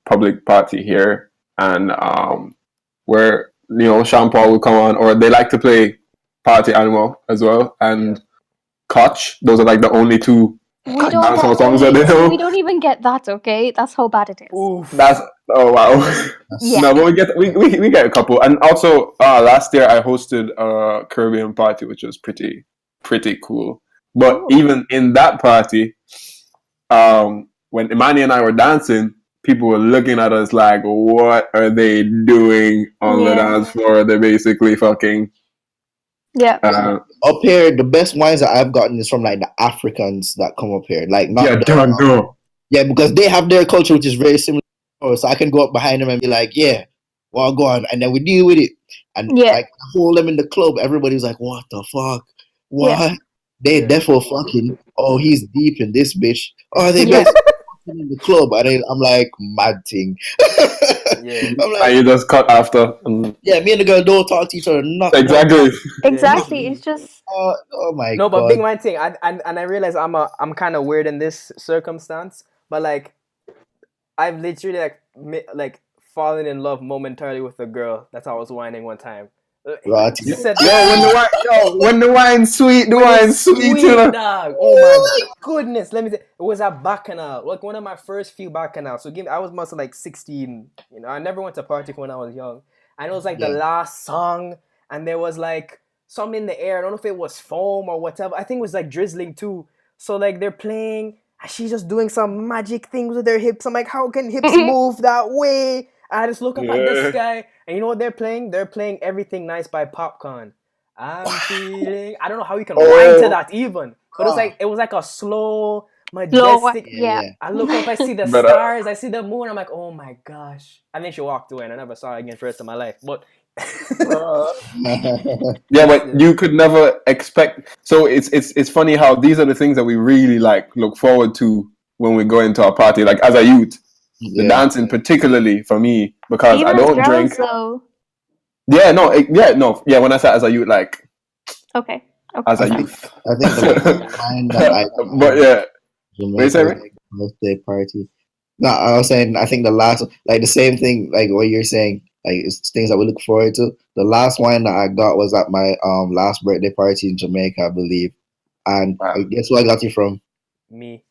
S5: public party here, and where Sean Paul will come on, or they like to play Party Animal as well, and Koch. Those are like the only two dancehall songs that they know.
S6: We don't even get that. Okay, that's how bad it is.
S3: Oof.
S5: That's wow.
S6: Yeah.
S5: No, but we get a couple, and also last year I hosted a Caribbean party, which was pretty cool. But even in that party, when Imani and I were dancing, people were looking at us like, what are they doing on the dance floor? They're basically fucking.
S6: Yeah.
S7: Up here, the best wines that I've gotten is from like the Africans that come up here. Like not yeah, because they have their culture, which is very similar. So I can go up behind them and be like, yeah, well, go on, and then we deal with it. And like hold them in the club, everybody's like, what the fuck? What? Yeah. They defo fucking. Oh, he's deep in this bitch. Oh, they best in the club, and I'm like, mad thing.
S5: I'm like, and you just cut after.
S7: Yeah, me and the girl don't talk to each other.
S5: Exactly.
S6: Exactly. It's just.
S7: Oh my god.
S3: No, but big man thing. I realize I'm kind of weird in this circumstance, but like, I've literally like fallen in love momentarily with a girl that I was whining one time.
S7: Right.
S5: When the wine's sweet,
S3: dog. Oh my goodness. Let me say, it was a bacchanal. Like one of my first few bacchanals. So I was mostly like 16. I never went to a party when I was young. And it was like the last song, and there was like some in the air. I don't know if it was foam or whatever. I think it was like drizzling too. So like they're playing, and she's just doing some magic things with her hips. I'm like, how can hips move that way? I just look up at the sky, and you know what they're playing? They're playing Everything Nice by Popcorn. I'm feeling. I don't know how you can whine to that even, but it was like a slow, majestic.
S6: Yeah.
S3: I look up, I see the
S5: But,
S3: stars, I see the moon. I'm like, oh my gosh! And then she walked away, and I never saw her again for the rest of my life. But
S5: yeah, but you could never expect. So it's funny how these are the things that we really like look forward to when we go into a party. Like as a youth, the dancing particularly for me because
S6: Even
S5: I don't
S6: as girls,
S5: drink.
S6: though.
S5: Yeah. When I say as a youth, like
S6: Okay.
S5: as a youth.
S7: I think the time that I
S5: But yeah, what you say?
S7: Jamaica's birthday party. No, I was saying I think the last, like the same thing, like what you're saying, like it's things that we look forward to. The last one that I got was at my last birthday party in Jamaica, I believe. And guess who I got you from?
S3: me.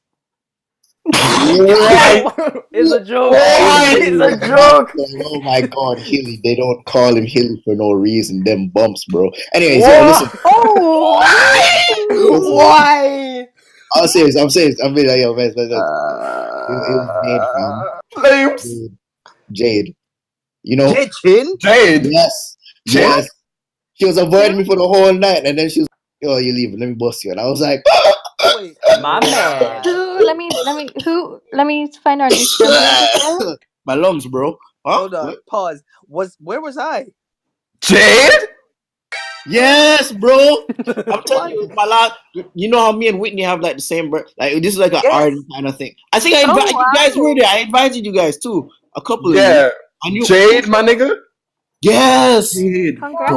S5: What?
S3: It's a joke.
S5: Why?
S3: It's a joke.
S7: Oh my God, Hilly! They don't call him Hilly for no reason. Them bumps, bro. Anyways, yo, listen.
S3: Why?
S7: I'm serious. I'm really like, yo, man. It was Jade, fam.
S5: Flames.
S7: Jade. You know?
S5: Jade.
S7: Yes. Yes. She was avoiding me for the whole night, and then she was like, "Oh, you leaving? Let me bust you." And I was like,
S3: My man.
S6: Let me find our new scrum.
S7: my lungs, bro. Huh?
S8: Hold on.
S7: What?
S8: Pause. Where was I?
S5: Jade.
S7: Yes, bro. I'm telling you, my last. You know how me and Whitney have like the same birth. Like this is like an art kind of thing. I think I invited you guys were there. I invited you guys too. A couple of you. And you,
S5: Jade, my nigga.
S7: Yes.
S5: Jade.
S6: Congrats.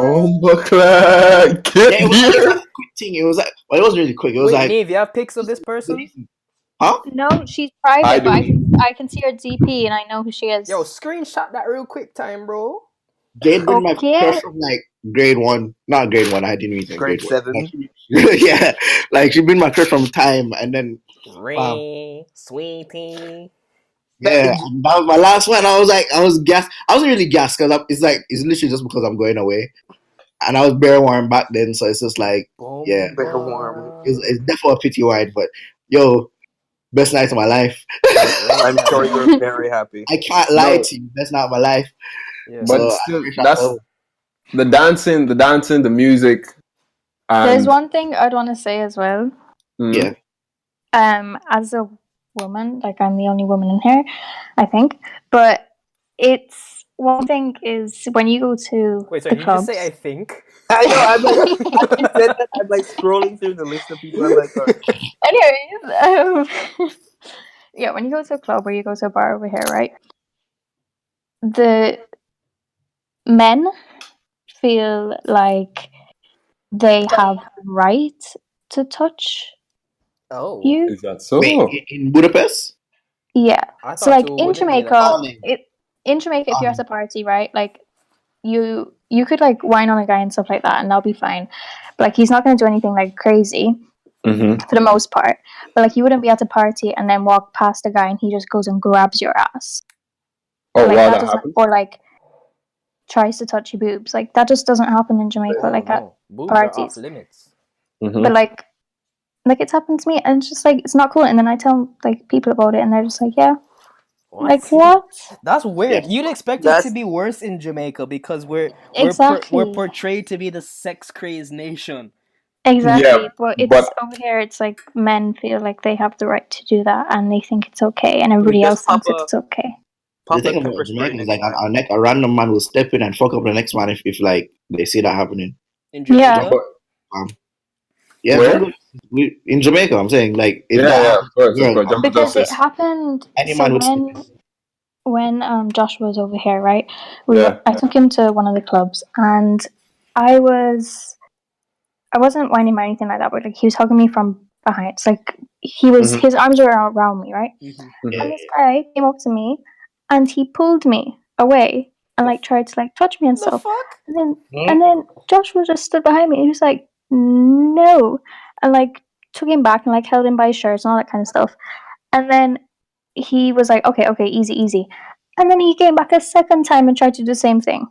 S5: Get
S7: It was like a quick thing. It was like, well, it wasn't really quick. It was like,
S3: Neve, you have pics of this person?
S7: huh?
S6: No, she's private, but I can see her DP and I know who she is.
S3: Yo, screenshot that real quick time, bro.
S7: Jade been my crush from like grade 1. Not grade 1. I didn't mean grade
S8: 7.
S7: Like, yeah, like she been my crush from time, and then
S3: Sweetie.
S7: yeah, and that was my last one. I was gassed. I wasn't really gassed because it's literally just because I'm going away, and I was bare warm back then, so it's just like
S8: Bare warm.
S7: it's definitely a pity wine, but yo, best night of my life.
S8: I'm sure you're very happy.
S7: I can't lie to you, best night of my life.
S3: Yeah.
S5: But
S7: So,
S5: still, that's the dancing, the music.
S6: There's one thing I'd want to say as well.
S7: Yeah.
S6: As a woman, like I'm the only woman in here, I think. But it's one thing is when you go to
S3: Wait, so
S6: the
S3: you
S6: clubs.
S3: just say I think?
S8: I know. I'm like, I said that. I'm like scrolling through the list of people. I'm like,
S6: Anyways, yeah, when you go to a club or you go to a bar over here, right? The men feel like they have the right to touch you.
S5: Is that so?
S7: Wait, in Budapest?
S6: Yeah.
S3: I
S6: So
S3: thought
S6: like
S3: you
S6: in
S3: wouldn't be
S6: Jamaica,
S3: that.
S6: in Jamaica, if you're at a party, right, like you could like whine on a guy and stuff like that, and that'll be fine. But like he's not going to do anything like crazy for the most part. But like you wouldn't be at a party and then walk past a guy and he just goes and grabs your ass.
S5: Oh,
S6: like,
S5: wow,
S6: that
S5: that happens.
S6: Or like tries to touch your boobs. Like that just doesn't happen in Jamaica. Like at
S3: Boobs
S6: parties.
S3: are off limits.
S6: But like it's happened to me, and it's just like it's not cool. And then I tell like people about it, and they're just like, yeah.
S3: What?
S6: Like what?
S3: That's weird.
S7: Yeah.
S3: You'd expect it to be worse in Jamaica because we're portrayed to be the sex crazed nation.
S6: Exactly,
S5: Yeah,
S6: but it's over here. It's like men feel like they have the right to do that, and they think it's okay, and everybody else thinks it's okay.
S7: The thing about Jamaica is like a random man will step in and fuck up the next man if like they see that happening.
S3: In Jamaica?
S7: Yeah,
S5: where?
S7: In Jamaica, I'm saying like if
S5: of course.
S6: Because it happened. When Josh was over here, right? I took him to one of the clubs, and I wasn't whining or anything like that, but like he was hugging me from behind. It's like his arms were around me, right? And this guy came up to me, and he pulled me away and like tried to like touch me and stuff. And then Joshua just stood behind me. And he was like, "No," and like took him back and like held him by his shirt and all that kind of stuff. And then he was like, "Okay, easy." And then he came back a second time and tried to do the same thing.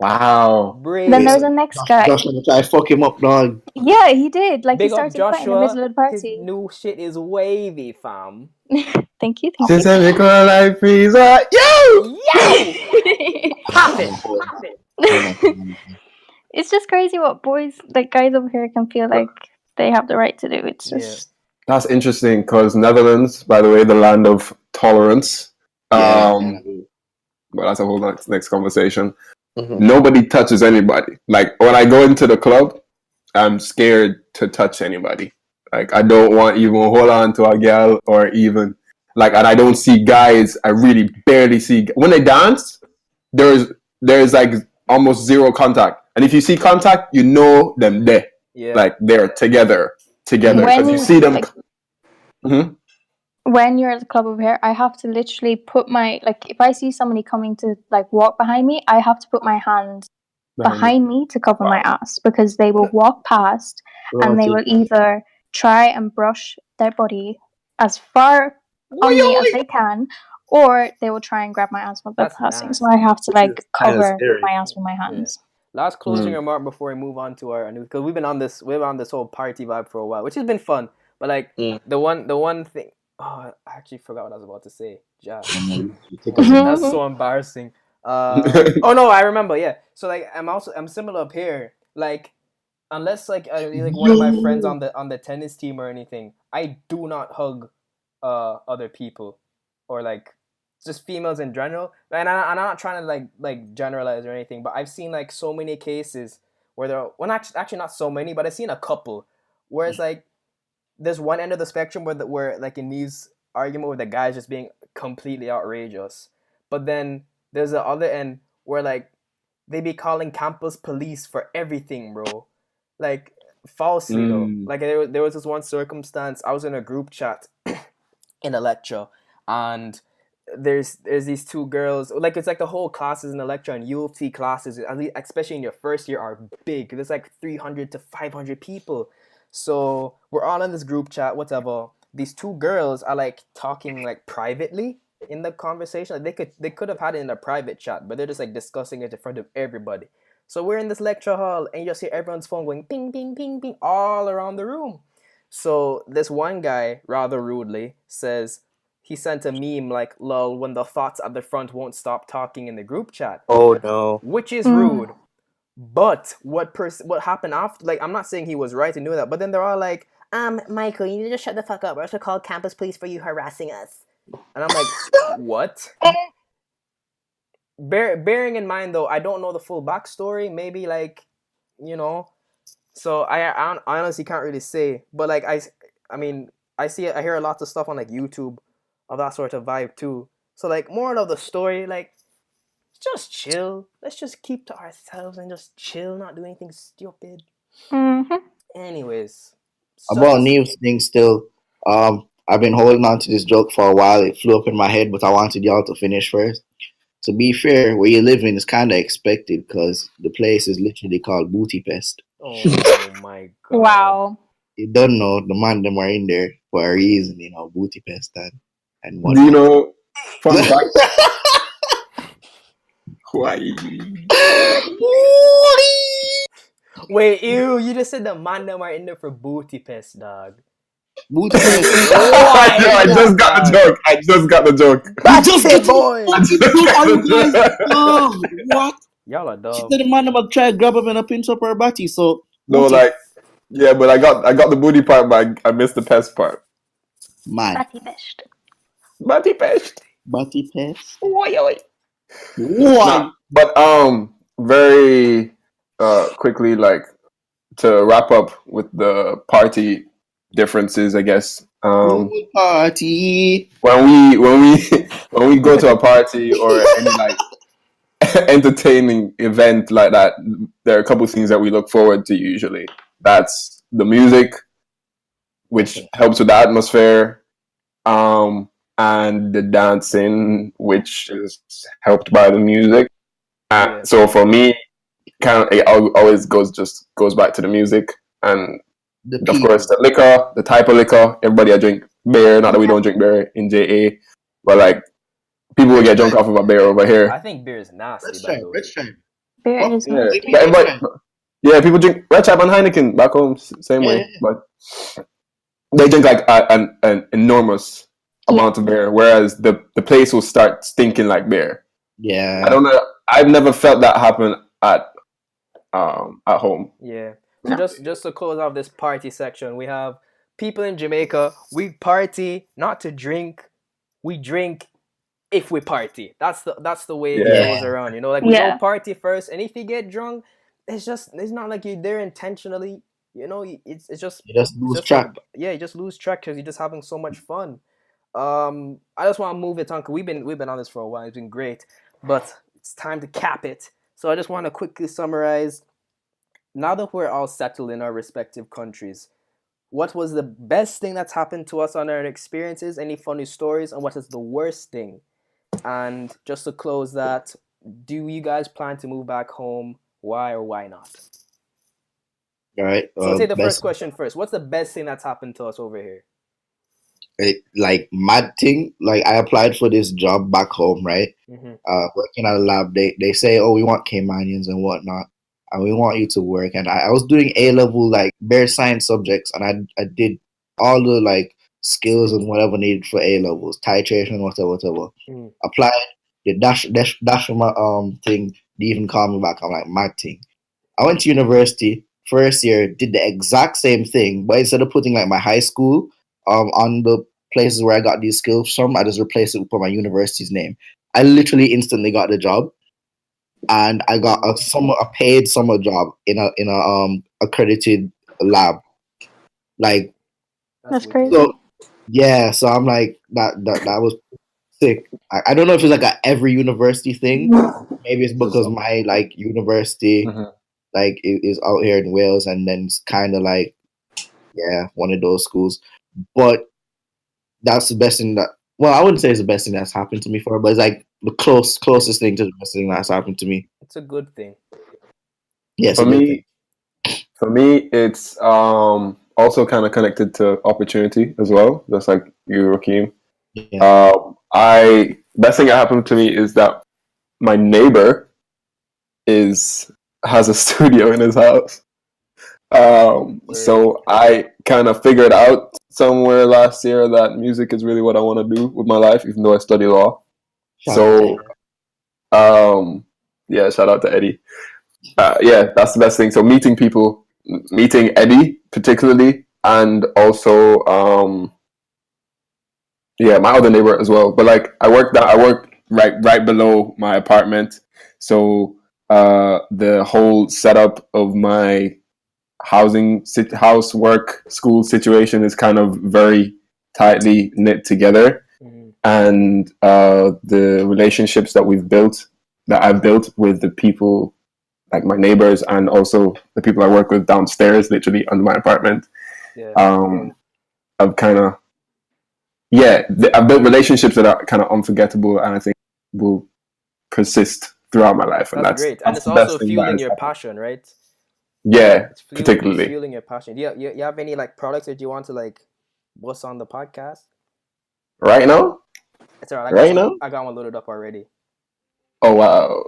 S5: Wow.
S6: Then there's
S3: Brave.
S6: the next guy.
S7: Josh gonna try to fuck him up, dog.
S6: Yeah, he did. Like, he
S3: Big up
S6: started fighting in the middle
S3: Joshua.
S6: of the
S3: His
S6: party.
S3: new shit is wavy, fam.
S6: Thank you.
S5: Since I make my life freeze, yo!
S3: Yo! Pop it. Pop it.
S6: It's just crazy what boys, like guys over here, can feel like they have the right to do. It's just
S5: That's interesting because Netherlands, by the way, the land of tolerance. But that's a whole next conversation.
S4: Mm-hmm.
S5: Nobody touches anybody. Like when I go into the club, I'm scared to touch anybody. Like I don't want even hold on to a girl or even like, and I don't see guys. I really barely see when they dance. There's like almost zero contact, and if you see contact, you know them there.
S3: Yeah.
S5: Like they're together because you see them.
S6: Like, when you're at the club over here, I have to literally put my, like, if I see somebody coming to like walk behind me, I have to put my hand behind me to cover my ass, because they will walk past and they will either try and brush their body as far on me as they can, or they will try and grab my ass while they're
S3: That's
S6: passing.
S3: nice.
S6: So I have to like cover
S4: scary.
S6: my ass with my hands.
S3: Last closing remark before we move on to our new, because we've been on this whole party vibe for a while, which has been fun. But like the one thing, I actually forgot what I was about to say. That's so embarrassing. Oh no, I remember. Yeah. So like I'm similar up here. Like unless like one of my friends on the tennis team or anything, I do not hug other people or like just females in general. And I'm not trying to like generalize or anything, but I've seen like so many cases where actually not so many, but I've seen a couple where it's like there's one end of the spectrum where like in these argument where the guy's just being completely outrageous, but then there's the other end where like they be calling campus police for everything, bro. Like falsely though. Like there was this one circumstance. I was in a group chat in a lecture, and there's these two girls. Like it's like the whole classes in the lecture, and U of T classes, at least, especially in your first year, are big. There's like 300 to 500 people. So we're all in this group chat, whatever. These two girls are like talking like privately in the conversation. Like they could have had it in a private chat, but they're just like discussing it in front of everybody. So we're in this lecture hall, and you just hear everyone's phone going ping, ping, ping, ping all around the room. So this one guy, rather rudely, says he sent a meme like, lol, when the thoughts at the front won't stop talking in the group chat.
S4: Oh no.
S3: Which is rude. But what happened after, like, I'm not saying he was right in doing that, but then they're all like, Michael, you need to just shut the fuck up, or else we'll call campus police for you harassing us. And I'm like, what? Bearing in mind, though, I don't know the full backstory. Maybe, like, you know. So I honestly can't really say. But, like, I mean, I hear a lot of stuff on, like, YouTube of that sort of vibe, too. So, like, moral of the story, like, just chill. Let's just keep to ourselves and just chill, not do anything stupid. Anyways.
S7: About Neve's thing still, I've been holding on to this joke for a while. It flew up in my head, but I wanted y'all to finish first. To be fair, where you live in is kind of expected because the place is literally called Booty Pest.
S3: Oh my god.
S6: Wow.
S7: You don't know, the man them are in there for a reason, you know, Booty Pest and what.
S5: Do you know, fun fact? Why?
S3: Wait, ew, you just said the man them are in there for booty pest, dog.
S7: Booty Pest.
S5: I just got the joke.
S3: Boy.
S7: What?
S3: Y'all are
S7: She
S3: dumb.
S7: said the man about try to grab up and pinch up her body, so
S5: No, like, yeah, but I got the booty part, but I missed the pest part.
S7: man.
S6: Batty pest.
S5: Booty pest.
S7: Booty Pest.
S5: What?
S7: What?
S5: But very quickly, like to wrap up with the party differences, I guess.
S7: Party.
S5: When we go to a party or any like entertaining event like that, there are a couple things that we look forward to usually. That's the music, which helps with the atmosphere, and the dancing, which is helped by the music. So for me, it always goes back to the music, and of course the liquor, the type of liquor. Everybody drink beer. Not that we don't drink beer in JA, but like people will get drunk off of a beer over here.
S3: I think beer is nasty. By the way.
S7: Let's try.
S6: Beer
S7: What?
S6: is
S5: Yeah,
S6: nasty.
S5: but yeah, people drink Red Chap and Heineken back home, same way, but they drink like an enormous amount of beer, whereas the place will start stinking like beer.
S7: Yeah.
S5: I don't know. I've never felt that happen at home.
S3: Yeah. So just to close off this party section, we have people in Jamaica. We party not to drink. We drink if we party. That's the way it
S5: Yeah.
S3: goes around. You know, like we
S6: Yeah.
S3: all party first, and if you get drunk, it's not like you're there intentionally. You know, it's just
S7: You just lose
S3: just
S7: track.
S3: you just lose track because you're just having so much fun. I just want to move it on because we've been on this for a while. It's been great, but it's time to cap it. So I just want to quickly summarize. Now that we're all settled in our respective countries, what was the best thing that's happened to us on our experiences? Any funny stories? And what is the worst thing? And just to close that, do you guys plan to move back home? Why or why not?
S7: All right.
S3: So I'll take the
S7: best,
S3: first question first. What's the best thing that's happened to us over here?
S7: like mad thing. Like I applied for this job back home, right?
S3: Mm-hmm.
S7: Working at a lab. They say, oh, we want Caymanians and whatnot, and we want you to work. And I was doing A level like bare science subjects, and I did all the like skills and whatever needed for A levels, titration, whatever.
S3: Mm.
S7: Applied. The dash from my thing. They even call me back. I'm like mad thing. I went to university first year, did the exact same thing, but instead of putting like my high school on the places where I got these skills from, I just replaced it with my university's name. I literally instantly got the job, and I got a paid summer job in a accredited lab. Like
S6: That's
S3: wicked.
S6: crazy.
S7: so, yeah. So I'm like that was sick. I don't know if it's like a every university thing. Maybe it's because my like university like is out here in Wales, and then it's kind of like one of those schools. But that's the best thing that. Well, I wouldn't say it's the best thing that's happened to me for, but it's like the closest thing to the best thing that's happened to me.
S3: It's a good thing.
S7: Yes,
S5: For me, it's also kind of connected to opportunity as well, just like you, Rakeem.
S7: Yeah.
S5: Best thing that happened to me is that my neighbor has a studio in his house. So I kind of figured out somewhere last year that music is really what I want to do with my life, even though I study law.
S7: Shout
S5: Shout out to Eddie. That's the best thing. So meeting people, meeting Eddie particularly, and also my other neighbor as well. But like I work right below my apartment, so the whole setup of my house work school situation is kind of very tightly knit together, and the relationships that I've built with the people, like my neighbors, and also the people I work with downstairs, literally under my apartment. I've kind of I've built relationships that are kind of unforgettable, and I think will persist throughout my life. And
S3: that's great. And it's also fueling your passion, right?
S5: Yeah,
S3: it's
S5: particularly
S3: fueling your passion. You have any like products that you want to like bust on the podcast
S5: right now?
S3: It's all right. I got one loaded up already.
S5: Oh wow!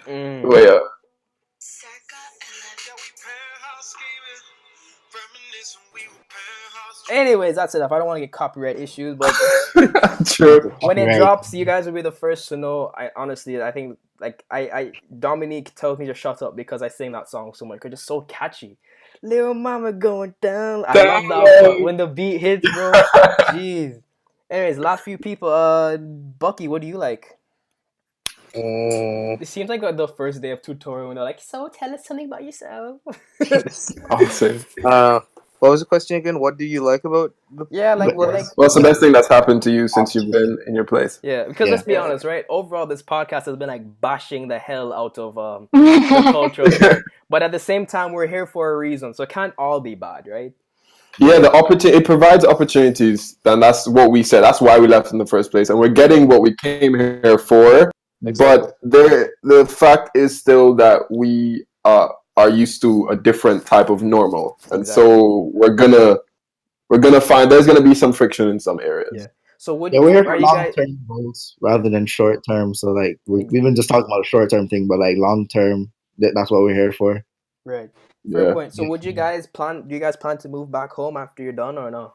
S5: Wait up.
S3: Anyways, that's enough. I don't want to get copyright issues, but
S5: True.
S3: When it drops, you guys will be the first to know. I think like Dominique tells me to shut up because I sing that song so much because it's so catchy. Little mama going down. I love that when the beat hits, bro. Jeez. Anyways, last few people. Bucky, what do you like? It seems like the first day of tutorial when they're like, "So tell us something about yourself."
S5: Awesome.
S4: What was the question again? What do you like about the
S5: what's the best thing that's happened to you since you've been in your place?
S3: Yeah, because let's be honest, right? Overall, this podcast has been like bashing the hell out of the culture, but at the same time, we're here for a reason, so it can't all be bad, right?
S5: Yeah, it provides opportunities, and that's what we said. That's why we left in the first place, and we're getting what we came here for. Exactly. But the fact is still that we are used to a different type of normal, and so we're gonna find there's gonna be some friction in some areas.
S3: Yeah. So would
S7: Yeah, we're here
S3: are
S7: for
S3: you
S7: long
S3: guys
S7: term goals rather than short term. So like we've been just talking about a short term thing, but like long term, that's what we're here for.
S3: right? Fair
S5: Yeah.
S3: point. So would you guys plan? Do you guys plan to move back home after you're done or no?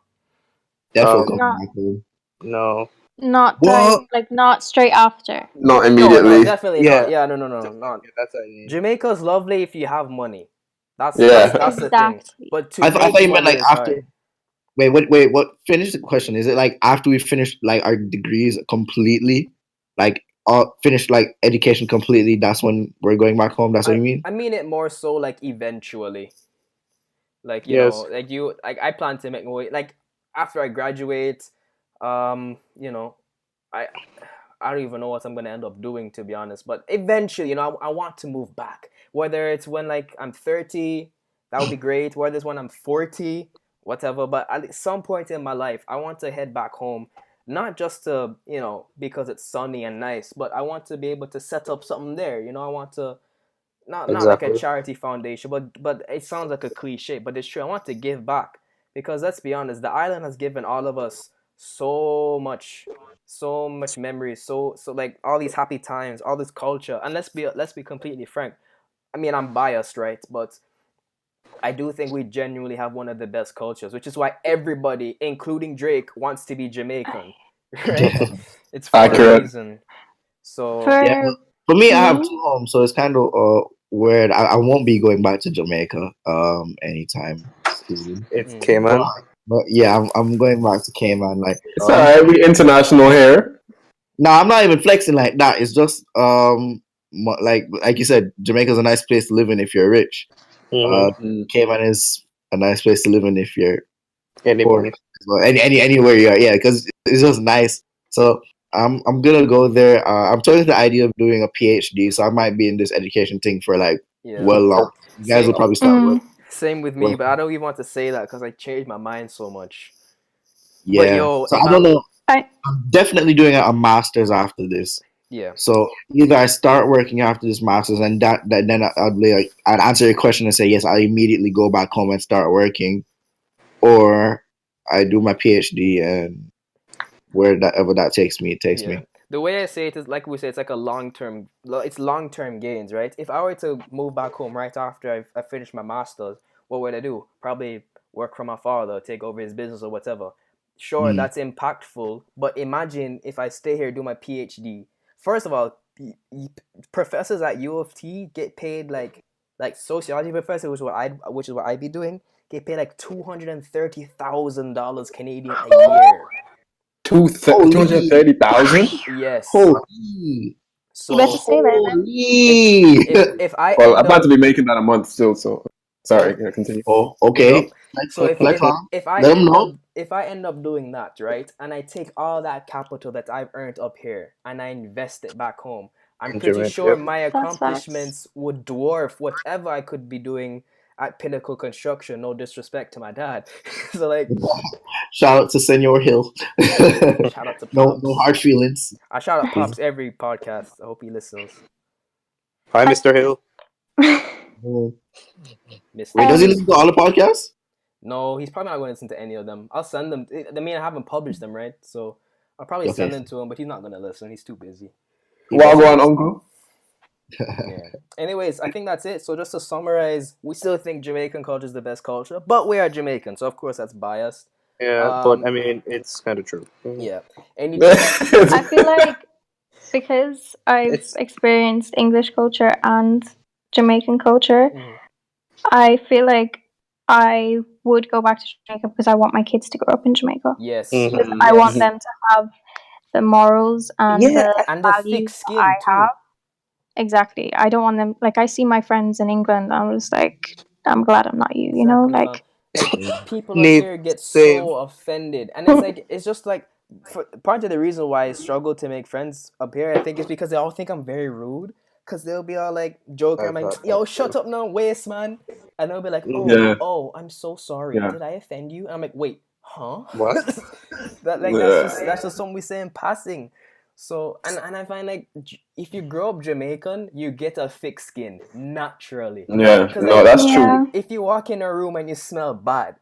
S7: Definitely coming
S6: Not
S7: back home.
S4: No.
S6: not
S7: What?
S6: like not straight after.
S5: Not
S3: No,
S5: immediately.
S3: definitely
S4: Yeah.
S3: not. Yeah, no, not.
S4: Yeah, that's what I mean.
S3: Jamaica's lovely if you have money. That's
S5: Yeah.
S3: that's the thing.
S6: Exactly.
S3: But to
S7: I
S3: make
S7: thought you meant
S3: money
S7: like
S3: is
S7: after.
S3: hard.
S7: Wait. What? Finish the question. Is it like after we finish like our degrees completely, like finish like education completely? That's when we're going back home. That's what you mean?
S3: I mean it more so like eventually. Like
S4: Yes.
S3: like I plan to make my way like after I graduate, you know, I I don't even know what I'm gonna end up doing to be honest. But eventually, I want to move back. Whether it's when like I'm 30, that would be great. Whether it's when I'm 40, whatever. But at some point in my life, I want to head back home. Not just to, because it's sunny and nice, but I want to be able to set up something there. I want to not like a
S4: Exactly.
S3: charity foundation, but it sounds like a cliche, but it's true. I want to give back because let's be honest, the island has given all of us so much memories, so like all these happy times, all this culture, and let's be completely frank. I mean, I'm biased, right? But I do think we genuinely have one of the best cultures, which is why everybody, including Drake, wants to be Jamaican, right? It's for a
S5: Accurate.
S3: reason. So
S7: Yeah.
S6: For
S7: For me, I have
S6: me,
S7: two homes, so it's kind of weird. I won't be going back to Jamaica anytime soon.
S4: It's
S3: mm,
S4: Cayman.
S7: But yeah, I'm going back to Cayman. Like
S5: It's alright. We international here.
S7: no, I'm not even flexing like that. It's just like you said, Jamaica's a nice place to live in if you're rich.
S4: Mm-hmm.
S7: Cayman is a nice place to live in if you're
S4: Any
S7: poor.
S4: money.
S7: Well, anywhere you are, yeah, because it's just nice. So I'm gonna go there. I'm toying the idea of doing a PhD, so I might be in this education thing for like
S3: yeah,
S7: well long. You guys will
S3: same
S7: probably start with
S3: same with me, but I don't even want to say that because I changed my mind so much. But
S7: yeah.
S3: yo,
S7: So
S3: if
S7: I don't know.
S6: I
S7: I'm definitely doing a master's after this.
S3: yeah,
S7: So either I start working after this master's, and then I'd be like, I'd answer your question and say yes, I immediately go back home and start working, or I do my PhD and wherever that takes me, it takes
S3: yeah.
S7: me.
S3: The way I say it is like we say, it's like it's long term gains, right? If I were to move back home right after I finish my masters, what would I do? Probably work for my father, take over his business or whatever. Sure,
S7: Mm.
S3: that's impactful, but imagine if I stay here do my PhD. First of all, professors at U of T get paid like sociology professor, which is what I'd be doing, get paid like $230,000 Canadian a year.
S7: Holy,
S5: 230,000.
S3: Yes.
S7: holy,
S6: you better
S3: So
S6: stay there then.
S7: holy.
S3: if I
S5: Well, I
S3: end
S5: plan
S3: up
S5: to be making that a month still. So sorry. Yeah, continue.
S7: Oh,
S3: Yup.
S7: okay.
S3: So
S7: Flex on.
S3: if I
S7: Let them
S3: end
S7: know.
S3: up doing that, right, and I take all that capital that I've earned up here and I invest it back home, I'm pretty
S4: Jamaica.
S3: sure
S4: Yep.
S3: my
S6: That's facts.
S3: accomplishments would dwarf whatever I could be doing at Pinnacle Construction. No disrespect to my dad. So like,
S7: Shout out to Senor Hill.
S3: shout out to
S7: No
S3: Pops.
S7: hard feelings.
S3: I shout out Pops every podcast. I hope he listens.
S4: Hi, Mr. Hill.
S7: Oh.
S3: Mr.
S7: Wait, does he
S3: Hill.
S7: listen to all the podcasts?
S3: No, he's probably not going to listen to any of them. I'll send them. I mean, I haven't published them, right? So I'll probably
S7: Okay.
S3: send them to him, but he's not going to listen. He's too busy.
S5: Wagwan, uncle.
S3: Yeah. Anyways, I think that's it. So just to summarize, we still think Jamaican culture is the best culture, but we are Jamaican, so of course that's biased.
S4: Yeah, but I mean, it's kind of true.
S3: Yeah. Any
S6: I feel like because I've
S4: It's-
S6: experienced English culture and Jamaican culture,
S3: Mhm.
S6: I feel like I would go back to Jamaica because I want my kids to grow up in Jamaica.
S3: Yes.
S4: Mhm.
S6: I want
S3: Yes.
S6: them to have the morals and the
S3: And the thick
S6: values that
S3: skin
S6: I
S3: too.
S6: have. Exactly. I don't want them like I see my friends in England. I'm just like I'm glad I'm not you. You know,
S3: Exactly,
S6: like
S3: like people up
S4: Need
S3: here get
S4: same.
S3: so offended, and it's just like part of the reason why I struggle to make friends up here, I think, is because they all think I'm very rude. Cause they'll be all like joking, I'm like, yo, shut up now, waste man, and they'll be like,
S5: Yeah.
S3: oh, I'm so sorry,
S5: Yeah.
S3: did I offend you? And I'm like, wait, huh?
S4: What?
S3: That's just something we say in passing. So and I find like if you grow up Jamaican, you get a thick skin naturally.
S5: Yeah.
S3: 'Cause,
S5: No,
S3: like,
S5: that's
S6: Yeah.
S5: true.
S3: if you walk in a room and you smell bad,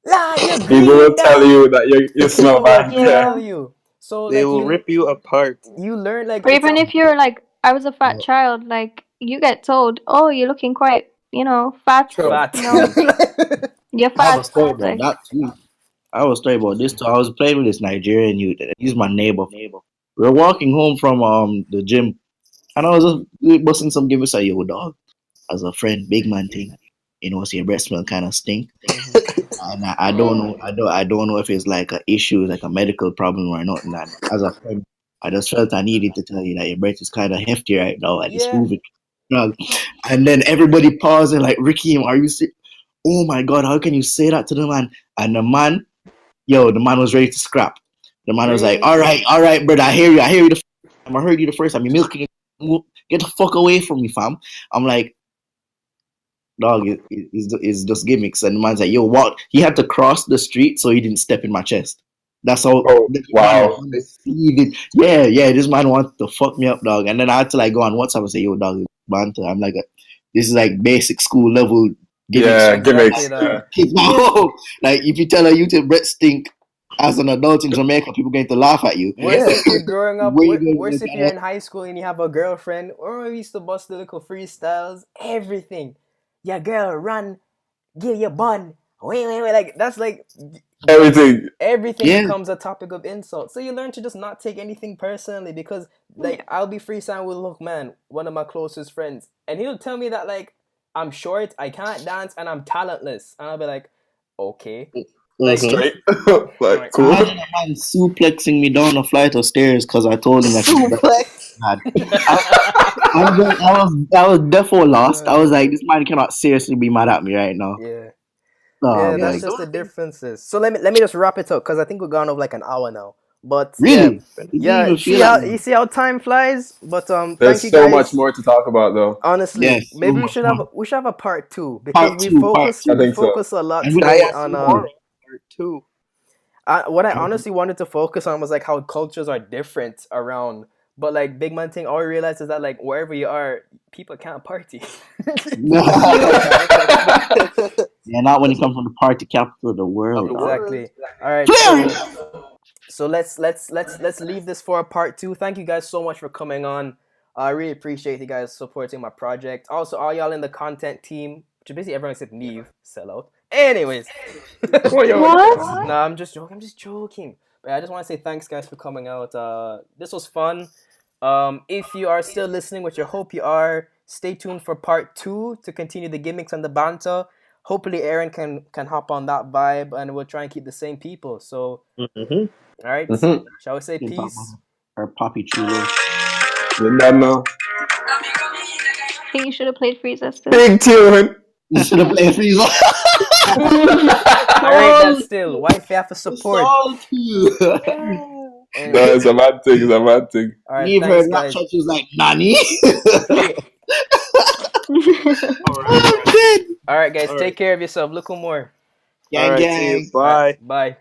S3: you're
S5: People will
S3: green
S5: tell
S3: down.
S5: you that you smell
S3: People will
S5: bad.
S6: Yeah.
S3: tell you. So
S4: They
S3: like
S4: will rip you apart.
S3: you learn like
S6: Or
S3: it's
S6: even
S3: a-
S6: if you're like, I was a fat child, like you get told, oh, you're looking quite, fat.
S3: fat.
S6: You're
S7: I have a
S6: fat.
S7: story about
S6: Like,
S7: that too. I have a story about this too. I was playing with this Nigerian youth. He's my neighbor. We were walking home from the gym, and I was just busting some give us a yo dog as a friend, big man thing. See your breast smell kind of stink, and I don't know, I don't know if it's like a issue, like a medical problem or not. And as a friend, I just felt I needed to tell you that your breath is kind of hefty right now, and it's
S3: Yeah.
S7: moving. And then everybody paused and like, Ricky, are you sick? Oh my God, how can you say that to the man? And the man was ready to scrap. The man was like,
S3: Really?
S7: all right, brother, I hear you the first time. I heard you the first time. You're milking it. Get the fuck away from me, fam. I'm like, dog, it's just gimmicks. And the man's like, yo, what? He had to cross the street so he didn't step in my chest. That's how.
S5: Oh,
S7: this
S5: wow.
S7: man deceived. Yeah, this man wanted to fuck me up, dog. And then I had to like go on WhatsApp and say, yo, dog, banter. I'm like, this is like basic school level gimmicks.
S5: Yeah,
S3: Exactly
S5: gimmicks.
S3: that.
S7: Kids now, like if you tell a youth your breath stink as an adult in Jamaica, people going to laugh at you.
S3: Worse if you're growing up.
S7: Where you going
S3: Worse
S7: to
S3: if you're in high school and you have a girlfriend. Or we used to bust the little freestyles. Everything. Your girl run, give your bun. Wait. Like that's like
S5: Everything.
S3: everything
S7: Yeah.
S3: becomes a topic of insult. So you learn to just not take anything personally because like I'll be freestyling with Look Man, one of my closest friends, and he'll tell me that like I'm short, I can't dance, and I'm talentless, and I'll be like, okay, like
S5: Straight.
S3: like,
S5: Like, cool.
S7: Imagine a man suplexing me down a flight of stairs because I told him that. I was defo lost. I was like, this man cannot seriously be mad at me right now.
S3: yeah.
S7: Oh,
S3: Yeah, that's
S7: like,
S3: just the differences. So let me just wrap it up because I think we're gone over like an hour now. But
S7: really?
S3: yeah,
S7: It didn't even feel like
S3: you see how time flies. But thank
S5: There's
S3: you
S5: so
S3: guys.
S5: much more to talk about, though.
S3: Honestly,
S7: Yes, so
S3: maybe
S7: much more.
S3: we should have a part 2 because
S7: Part two.
S5: I
S3: we
S5: think so.
S3: focus a lot
S7: And with
S3: today
S7: part
S3: on
S7: two.
S4: Part 2.
S3: what I honestly wanted to focus on was like how cultures are different around. But like big man thing, all I realized is that like wherever you are, people can't party.
S7: Yeah, not when it comes from the party capital of the world.
S3: Exactly. All right. So let's leave this for a part 2. Thank you guys so much for coming on. I really appreciate you guys supporting my project. Also, all y'all in the content team, which is basically everyone except Neve, sell out. Anyways,
S6: what?
S3: no, I'm just joking. But I just want to say thanks, guys, for coming out. This was fun. If you are still listening, which I hope you are, stay tuned for part 2 to continue the gimmicks and the banter. Hopefully, Aaron can hop on that vibe, and we'll try and keep the same people. So, all right, shall we say peace?
S7: Or Poppy Chulo.
S5: Didn't that know?
S6: I think you should have played Frieza still.
S5: Big tune.
S7: You should have played Freeze.
S3: All right, that's still wife have to support.
S5: No, it's a bad thing. It's a bad thing.
S3: All right,
S7: Leave her
S3: thanks,
S7: in that
S3: guys.
S7: church, she was like, Nani?
S3: All right, guys, take care of yourself. Look more.
S7: Gang,
S4: Alright, see
S7: gang.
S4: you. Bye.
S3: Bye.